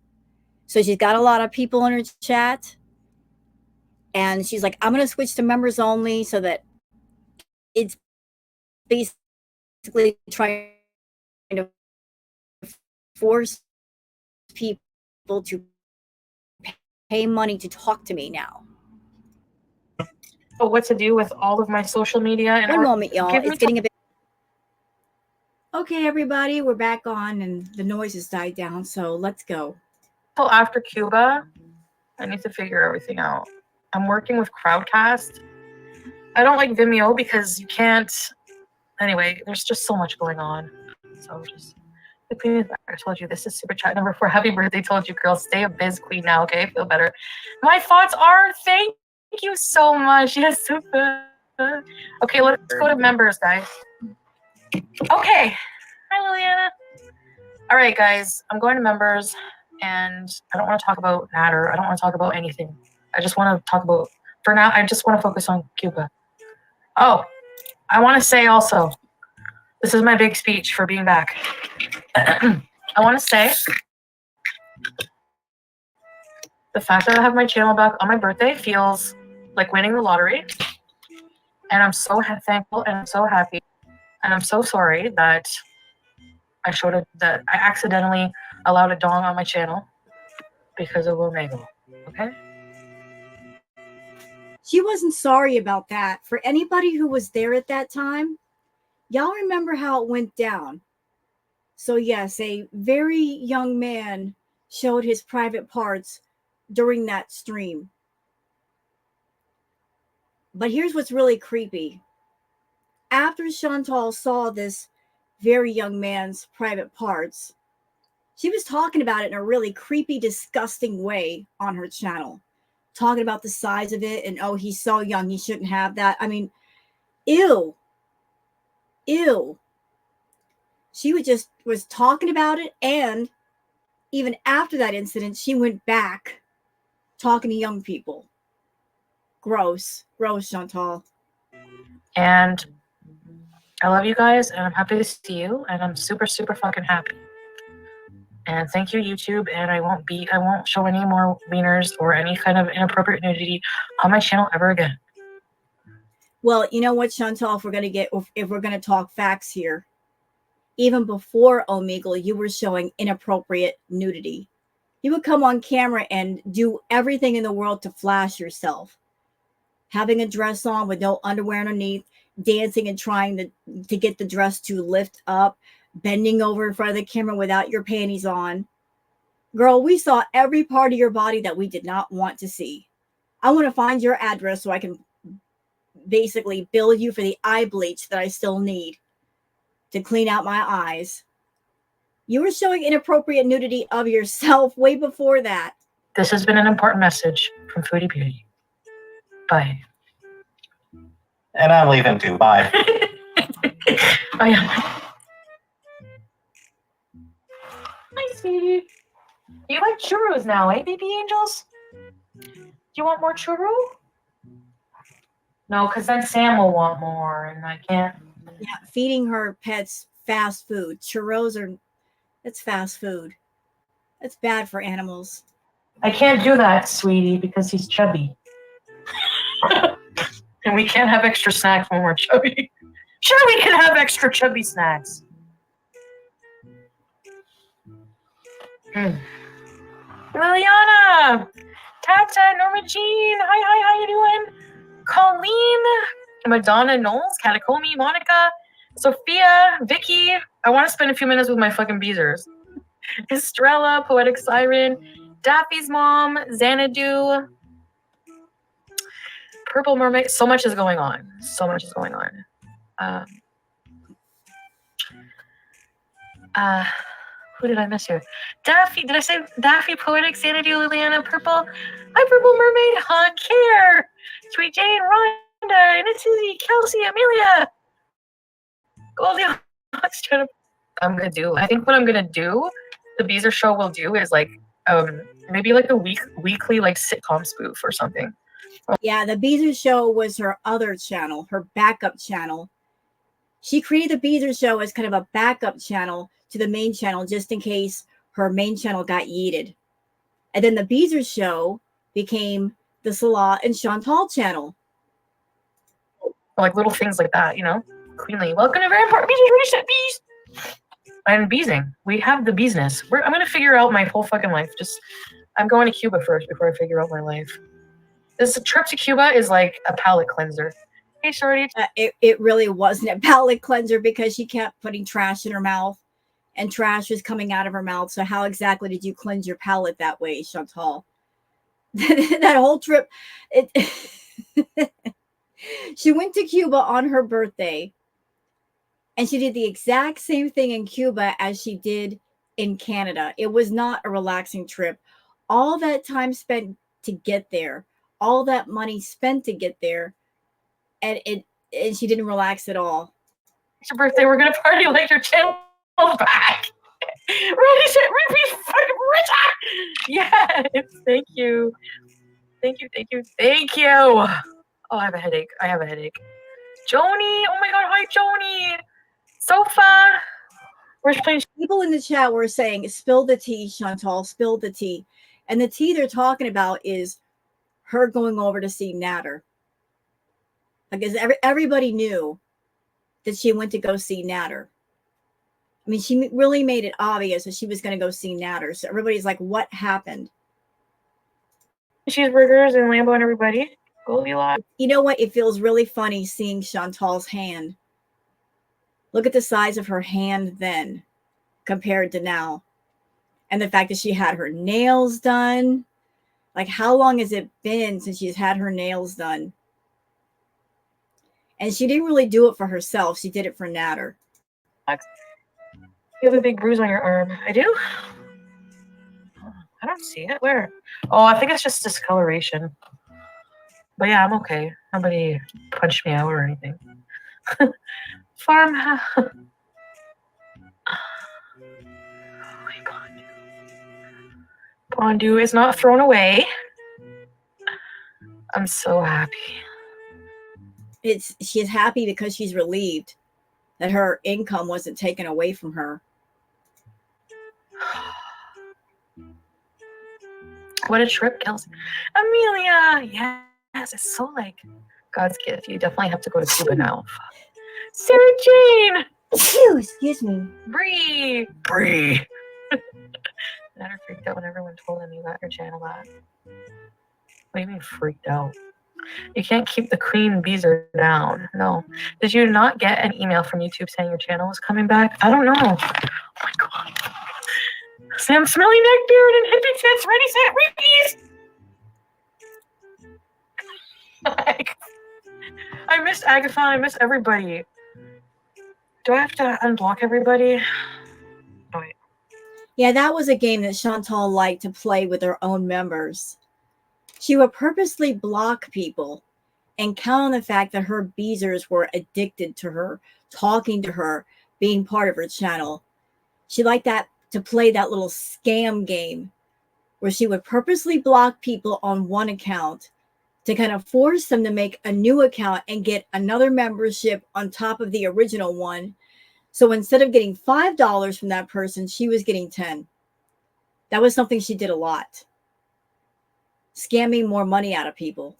So she's got a lot of people in her chat. And she's like, I'm going to switch to members only so that it's basically trying to force people to pay money to talk to me now. But what to do with all of my social media? And one moment, y'all. It's getting a bit. Okay, everybody, we're back on and the noise has died down. So let's go. Until after Cuba, I need to figure everything out. I'm working with Crowdcast. I don't like Vimeo because you can't. Anyway, there's just so much going on. So just. I told you this is super chat number 4. Happy birthday, told you, girl. Stay a biz queen now, okay? Feel better. My thoughts are thank you so much. Yes, super. Okay, let's go to members, guys. Okay. Hi, Liliana. All right, guys. I'm going to members, and I don't want to talk about Natter. I don't want to talk about anything. I just want to talk about, for now, I just want to focus on Cuba. Oh, I want to say also, this is my big speech for being back. I want to say the fact that I have my channel back on my birthday feels like winning the lottery. And I'm so thankful and I'm so happy. And I'm so sorry that that I accidentally allowed a dong on my channel because of Omegle. Okay? She wasn't sorry about that. For anybody who was there at that time, y'all remember how it went down. So yes, a very young man showed his private parts during that stream. But here's what's really creepy. After Chantal saw this very young man's private parts, she was talking about it in a really creepy, disgusting way on her channel. Talking about the size of it and, oh, he's so young, he shouldn't have that. I mean, ew. Ew. She was talking about it, and even after that incident, she went back talking to young people. Gross. Gross, Chantal. And I love you guys, and I'm happy to see you, and I'm super, super fucking happy. And thank you, YouTube, and I won't show any more wieners or any kind of inappropriate nudity on my channel ever again. Well, you know what, Chantal, if we're gonna talk facts here, even before Omegle, you were showing inappropriate nudity. You would come on camera and do everything in the world to flash yourself. Having a dress on with no underwear underneath, dancing and trying to get the dress to lift up, bending over in front of the camera without your panties on. Girl, we saw every part of your body that we did not want to see. I want to find your address so I can basically bill you for the eye bleach that I still need to clean out my eyes. You were showing inappropriate nudity of yourself way before that. This has been an important message from Foodie Beauty. Bye. And I'm leaving too. Bye. Oh, yeah. Hi, sweetie. You like churros now, eh, baby angels? Do you want more churro? No, because then Sam will want more, and I can't. Yeah, feeding her pets fast food. Churros it's fast food. It's bad for animals. I can't do that, sweetie, because he's chubby. And we can't have extra snacks when we're chubby. Sure, we can have extra chubby snacks. Liliana, Tata, Norma Jean, hi, how you doing? Colleen, Madonna Knowles, Catacomi, Monica, Sophia, Vicky. I want to spend a few minutes with my fucking beezers. Estrella, Poetic Siren, Daffy's mom, Xanadu, Purple Mermaid. So much is going on. So much is going on. Who did I miss here? Daffy. Did I say Daffy, Poetic, Xanadu, Liliana, Purple? Hi, Purple Mermaid. Care. Sweet Jane, Rhonda, Susie, Kelsey, Amelia. Goldilocks. I think what I'm gonna do, the Beezer show will do is like maybe like a weekly like sitcom spoof or something. Yeah, the Beezer show was her other channel, her backup channel. She created the Beezer show as kind of a backup channel to the main channel just in case her main channel got yeeted. And then the Beezer show became the Salah and Chantal channel. Like little things like that, you know? Queenly, welcome to very important bees. And beesing. We have the business. I'm gonna figure out my whole fucking life. I'm going to Cuba first before I figure out my life. This trip to Cuba is like a palate cleanser. Hey, Shorty. It really wasn't a palate cleanser because she kept putting trash in her mouth and trash was coming out of her mouth. So how exactly did you cleanse your palate that way, Chantal? That whole trip, she went to Cuba on her birthday and she did the exact same thing in Cuba as she did in Canada. It was not a relaxing trip. All that time spent to get there, all that money spent to get there, and she didn't relax at all. It's your birthday. We're gonna party like your channel back. Ready, set, repeat, fucking Richard. Yes, thank you. Oh, I have a headache. Joni, oh my god, hi Joni. Sofa. We're playing. People in the chat were saying, "Spill the tea, Chantal. Spill the tea," and the tea they're talking about is her going over to see Natter. Because everybody knew that she went to go see Natter. I mean, she really made it obvious that she was going to go see Natter. So everybody's like, what happened? Cheeseburgers and Lambo and everybody. Goldilocks. You know what? It feels really funny seeing Chantal's hand. Look at the size of her hand then compared to now. And the fact that she had her nails done. Like, how long has it been since she's had her nails done? And she didn't really do it for herself. She did it for Natter. You have a big bruise on your arm. I do? I don't see it. Where? Oh, I think it's just discoloration. But yeah, I'm okay. Nobody punched me out or anything. Farmhouse. Pondu is not thrown away. I'm so happy. She's happy because she's relieved that her income wasn't taken away from her. What a trip, Kelsey. Amelia, yes, it's so like God's gift. You definitely have to go to Cuba now. Sarah Jane. Excuse me. Bree. Natter freaked out when everyone told him you got your channel back. What do you mean freaked out? You can't keep the queen beezer down. No. Did you not get an email from YouTube saying your channel was coming back? I don't know. Oh my god. Sam Smelly Neck Beard and Hippie Tits ready, set, repeat. I missed Agathon. I miss everybody. Do I have to unblock everybody? Oh, wait. Yeah, that was a game that Chantal liked to play with her own members. She would purposely block people and count on the fact that her beezers were addicted to her, talking to her, being part of her channel. She liked that to play that little scam game where she would purposely block people on one account to kind of force them to make a new account and get another membership on top of the original one. So instead of getting $5 from that person, she was getting 10. That was something she did a lot. Scamming more money out of people.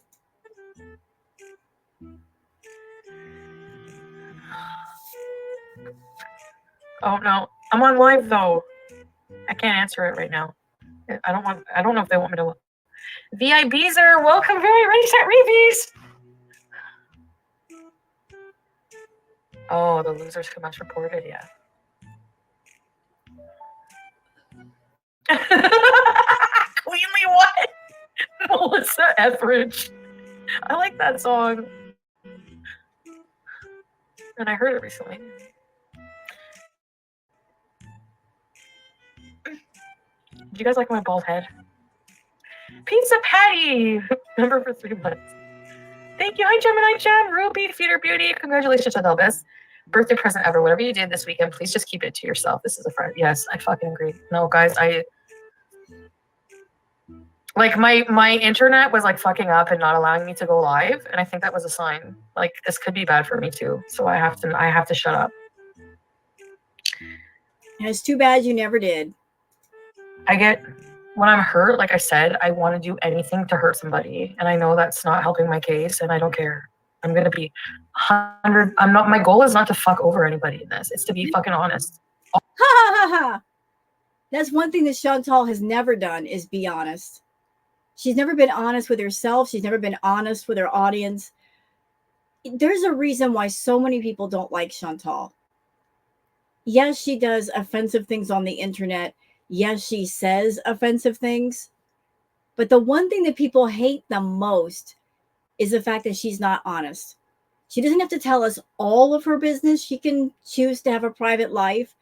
Oh no, I'm on live though. I can't answer it right now. I don't know if they want me to. VI Beezer, welcome, very ready, set, repeats. Oh, the losers who must reported, yeah. Etheridge. I like that song. And I heard it recently. Do you guys like my bald head? Pizza Patty! Member for 3 months. Thank you. Hi, Gemini Gem. Ruby, Feeder Beauty. Congratulations on the best birthday present ever. Whatever you did this weekend, please just keep it to yourself. This is a friend. Yes, I fucking agree. No, guys, like my internet was like fucking up and not allowing me to go live, and I think that was a sign. Like this could be bad for me too. So I have to shut up. It's too bad you never did. When I'm hurt, like I said, I want to do anything to hurt somebody, and I know that's not helping my case, and I don't care. I'm gonna be 100. My goal is not to fuck over anybody in this. It's to be fucking honest. Ha ha ha ha. That's one thing that Chantal has never done is be honest. She's never been honest with herself. She's never been honest with her audience. There's a reason why so many people don't like Chantal. Yes, she does offensive things on the internet. Yes, she says offensive things. But the one thing that people hate the most is the fact that she's not honest. She doesn't have to tell us all of her business. She can choose to have a private life.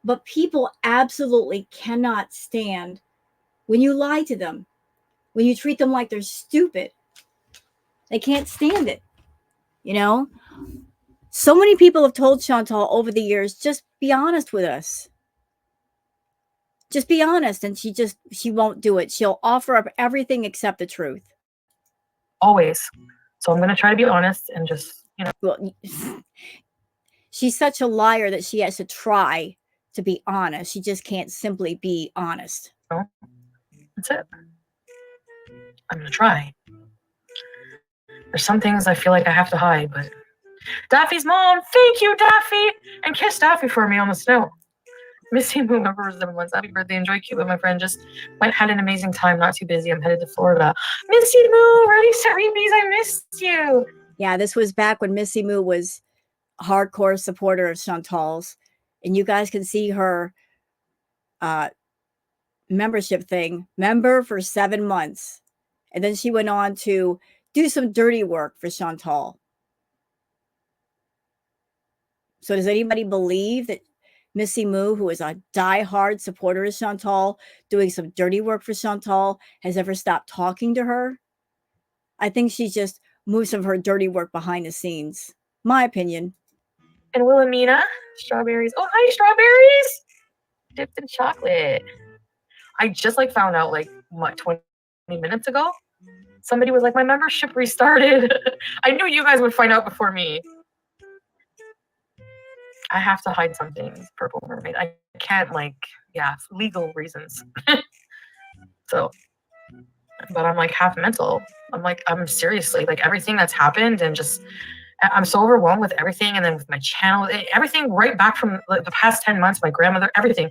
But people absolutely cannot stand when you lie to them, when you treat them like they're stupid. They can't stand it. You know? So many people have told Chantal over the years, just be honest with us. Just be honest. And she won't do it. She'll offer up everything except the truth. Always. So I'm going to try to be honest and just, Well, she's such a liar that she has to try to be honest. She just can't simply be honest. That's it. I'm going to try. There's some things I feel like I have to hide, but Daffy's mom, thank you, Daffy, and kiss Daffy for me on the snow. Missy Moo, member for 7 months. Happy birthday. Enjoy Cuba. My friend just had an amazing time. Not too busy. I'm headed to Florida. Missy Moo, ready, set, repeats. I missed you. Yeah, this was back when Missy Moo was a hardcore supporter of Chantal's. And you guys can see her membership thing. Member for 7 months. And then she went on to do some dirty work for Chantal. So does anybody believe that Missy Moo, who is a diehard supporter of Chantal, doing some dirty work for Chantal, has ever stopped talking to her? I think she's just moved some of her dirty work behind the scenes. My opinion. And Wilhelmina, strawberries. Oh, hi, strawberries! Dipped in chocolate. I just found out 20 minutes ago. Somebody was like, my membership restarted. I knew you guys would find out before me. I have to hide something, Purple Mermaid. I can't, legal reasons. So, but I'm half mental. I'm seriously, everything that's happened and just, I'm so overwhelmed with everything. And then with my channel, everything right back from the past 10 months, my grandmother, everything.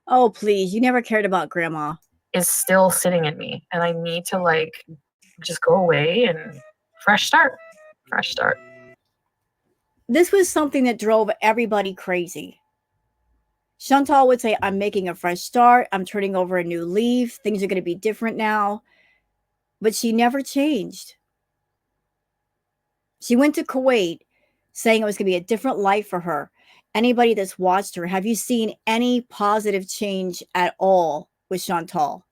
Oh, please. You never cared about grandma. Is still sitting in me. And I need to just go away and fresh start. This was something that drove everybody crazy. Chantal would say, I'm making a fresh start. I'm turning over a new leaf. Things are going to be different now. But she never changed. She went to Kuwait saying it was going to be a different life for her. Anybody that's watched her, have you seen any positive change at all with Chantal?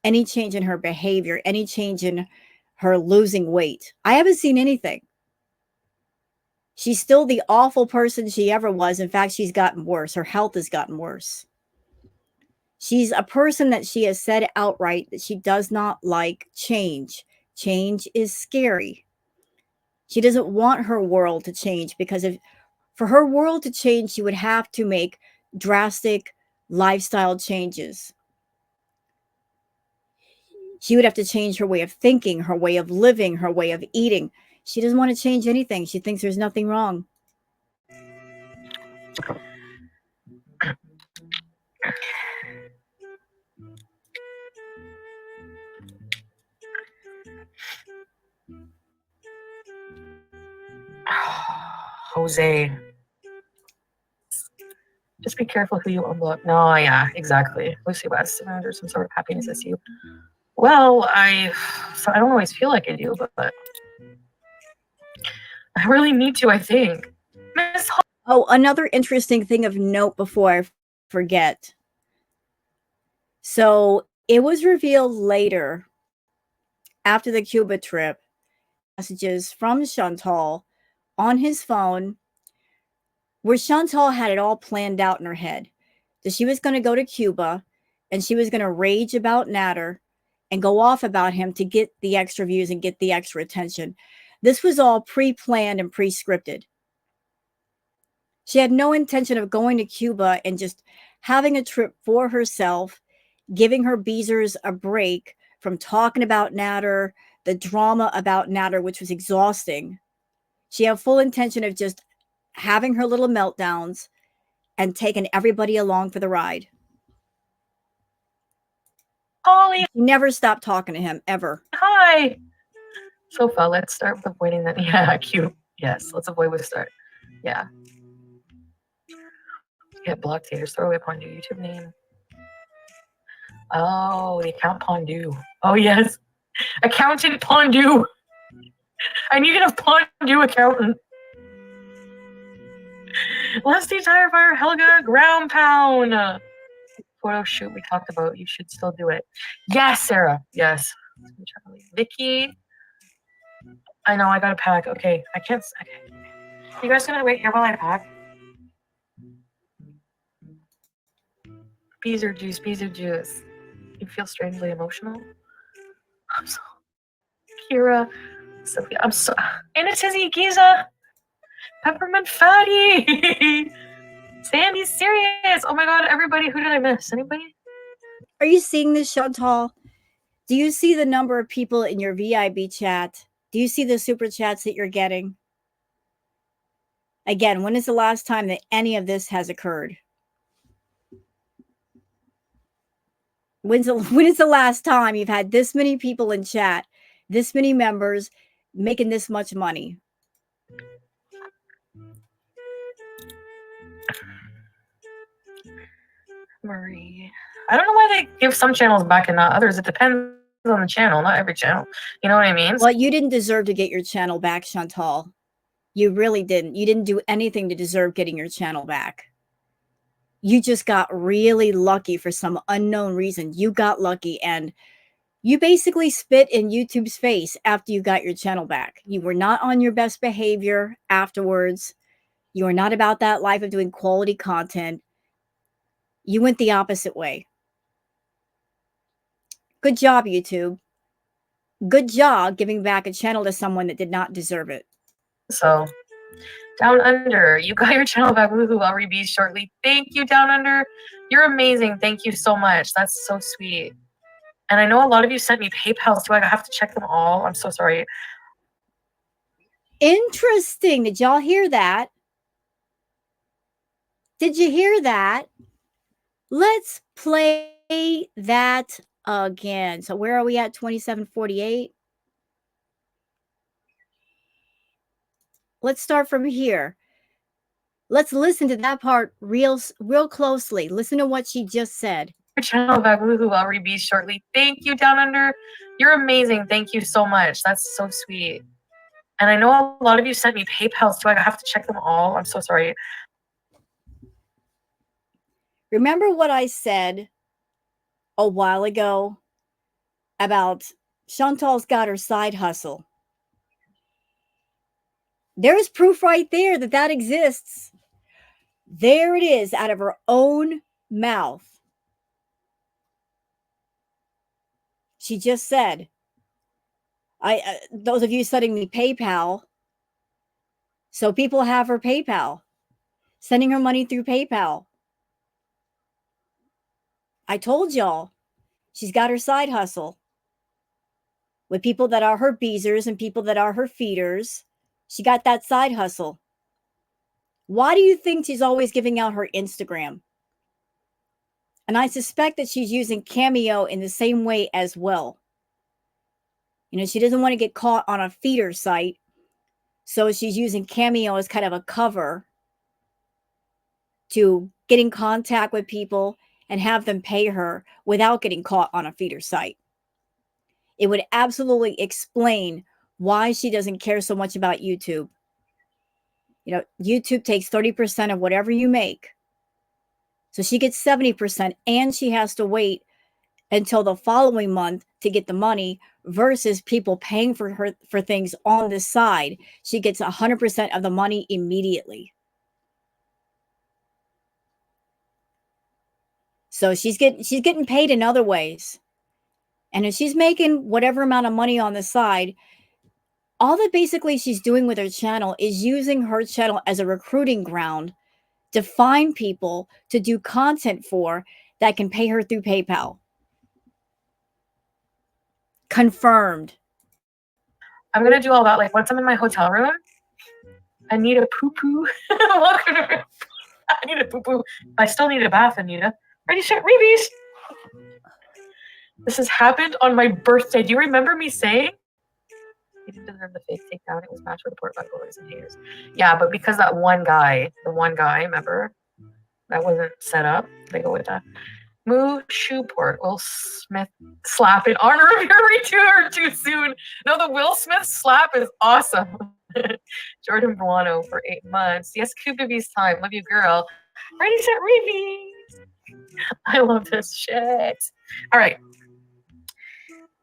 Any change in her behavior? Any change in her losing weight? I haven't seen anything. She's still the awful person she ever was. In fact, she's gotten worse. Her health has gotten worse. She's a person that she has said outright that she does not like change. Change is scary. She doesn't want her world to change because for her world to change, she would have to make drastic lifestyle changes. She would have to change her way of thinking, her way of living, her way of eating. She doesn't want to change anything. She thinks there's nothing wrong. Jose. Just be careful who you unblock. No, yeah, exactly. Lucy West, there's some sort of happiness issue. Well, I don't always feel like I do, but I really need to, I think. Miss Oh, another interesting thing of note before I forget. So it was revealed later, after the Cuba trip, messages from Chantal on his phone, where Chantal had it all planned out in her head. That she was going to go to Cuba and she was going to rage about Natter and go off about him to get the extra views and get the extra attention. This was all pre-planned and pre-scripted. She had no intention of going to Cuba and just having a trip for herself, giving her Beezers a break from talking about Natter, the drama about Natter, which was exhausting. She had full intention of just having her little meltdowns and taking everybody along for the ride. Holly, She never stopped talking to him, ever. hi. Sofa, let's start with avoiding that. Yeah, cute. Yes, let's avoid with start. Yeah. Get blocked here. Throw away Pondu YouTube name. Oh, the account Pondu. Oh, yes. Accountant Pondu. I need a Pondu accountant. Lusty Tire Fire, Helga, Ground Pound. Photo shoot we talked about. You should still do it. Yes, Sarah. Yes. Vicky. I know, I got to pack. Okay, I can't. Okay. You guys gonna wait here while I pack? Beezer juice, beezer juice. You feel strangely emotional? I'm so. Kira. Sophia. I'm so. Anna Tizzy, Giza. Peppermint Fatty. Sandy's serious. Oh my god, everybody. Who did I miss? Anybody? Are you seeing this, Chantal? Do you see the number of people in your VIB chat? Do you see the super chats that you're getting? Again, when is the last time that any of this has occurred? When is the last time you've had this many people in chat, this many members making this much money? Marie. I don't know why they give some channels back and not others. It depends on the channel, not every channel. You know what I mean? Well, you didn't deserve to get your channel back, Chantal. You really didn't. You didn't do anything to deserve getting your channel back. You just got really lucky for some unknown reason. You got lucky and you basically spit in YouTube's face after you got your channel back. You were not on your best behavior afterwards. You are not about that life of doing quality content. You went the opposite way. Good job, YouTube. Good job giving back a channel to someone that did not deserve it. So, Down Under, you got your channel back. Woohoo, I'll read these shortly. Thank you, Down Under. You're amazing. Thank you so much. That's so sweet. And I know a lot of you sent me PayPals too. I have to check them all. I'm so sorry. Interesting. Did y'all hear that? Did you hear that? Let's play that again. So where are we at? 2748. Let's start from here. Let's listen to that part real closely. Listen to what she just said. Your channel back. Woohoo, I'll read these shortly. Thank you, Down Under. You're amazing. Thank you so much. That's so sweet. And I know a lot of you sent me PayPals too. I have to check them all. I'm so sorry. Remember what I said a while ago about Chantal's got her side hustle? There's proof right there that that exists. There it is, out of her own mouth. She just said, those of you sending me PayPal, so people have her PayPal, sending her money through PayPal. I told y'all, she's got her side hustle with people that are her beezers and people that are her feeders. She got that side hustle. Why do you think she's always giving out her Instagram? And I suspect that she's using Cameo in the same way as well. You know, she doesn't want to get caught on a feeder site. So she's using Cameo as kind of a cover to get in contact with people and have them pay her without getting caught on a feeder site. It would absolutely explain why she doesn't care so much about YouTube. You know, YouTube takes 30% of whatever you make. So she gets 70%, and she has to wait until the following month to get the money versus people paying for her for things on the side. She gets 100% of the money immediately. So she's getting paid in other ways. And if she's making whatever amount of money on the side, all that basically she's doing with her channel is using her channel as a recruiting ground to find people to do content for that can pay her through PayPal. Confirmed. I'm gonna do all that. Like once I'm in my hotel room, I need a poo poo. I need a poo poo. I still need a bath, Anita. Ready, set, rebees. This has happened on my birthday. Do you remember me saying? You didn't deserve the fake takedown. It was match report by bullies and haters. Yeah, but because that one guy, remember, that wasn't set up. They go with that. Moo Shoeport, Will Smith slap in honor of your return too soon. No, the Will Smith slap is awesome. Jordan Buono for 8 months. Yes, Cuba's time. Love you, girl. Ready, set, repeat. I love this shit. All right.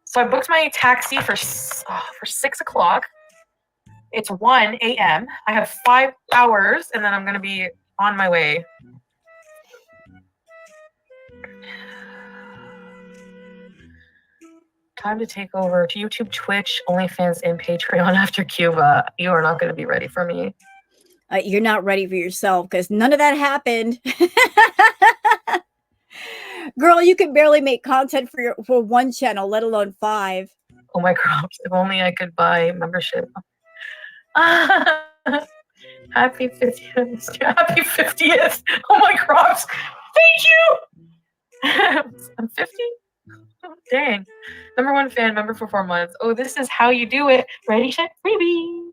So I booked my taxi for 6 o'clock. It's 1 a.m. I have 5 hours, and then I'm going to be on my way. Time to take over to YouTube, Twitch, OnlyFans, and Patreon after Cuba. You are not going to be ready for me. You're not ready for yourself because none of that happened. Girl, you can barely make content for one channel, let alone 5. Oh my crops! If only I could buy membership. Happy 50th! Happy 50th! Oh my crops! Thank you. I'm 50. Oh, dang. #1 fan member for 4 months. Oh, this is how you do it. Ready, set, freebies.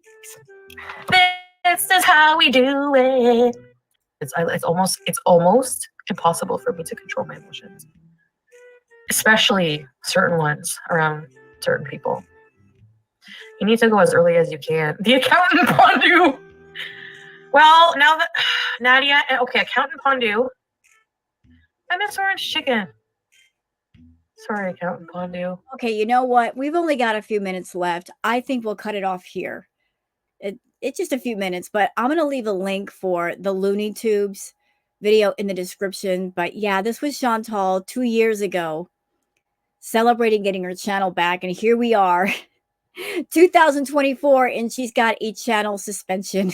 This is how we do it. It's almost impossible for me to control my emotions, especially certain ones around certain people. You need to go as early as you can. The accountant Pondu. Well, now that Nadia, okay, accountant Pondu. I miss orange chicken. Sorry, accountant Pondu. Okay, you know what? We've only got a few minutes left. I think we'll cut it off here. It's just a few minutes, but I'm going to leave a link for the Looney Tubes video in the description. But yeah, this was Chantal 2 years ago celebrating getting her channel back. And here we are, 2024, and she's got a channel suspension.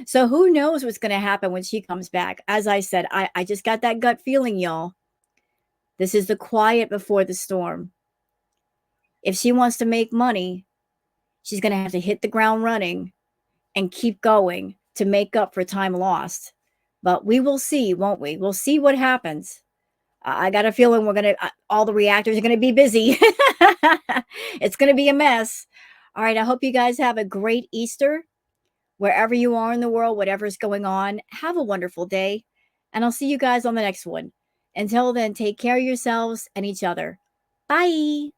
So who knows what's going to happen when she comes back? As I said, I just got that gut feeling, y'all. This is the quiet before the storm. If she wants to make money, she's going to have to hit the ground running and keep going to make up for time lost. But we will see, won't we? We'll see what happens. I got a feeling all the reactors are going to be busy. It's going to be a mess. All right. I hope you guys have a great Easter. Wherever you are in the world, whatever's going on, have a wonderful day. And I'll see you guys on the next one. Until then, take care of yourselves and each other. Bye.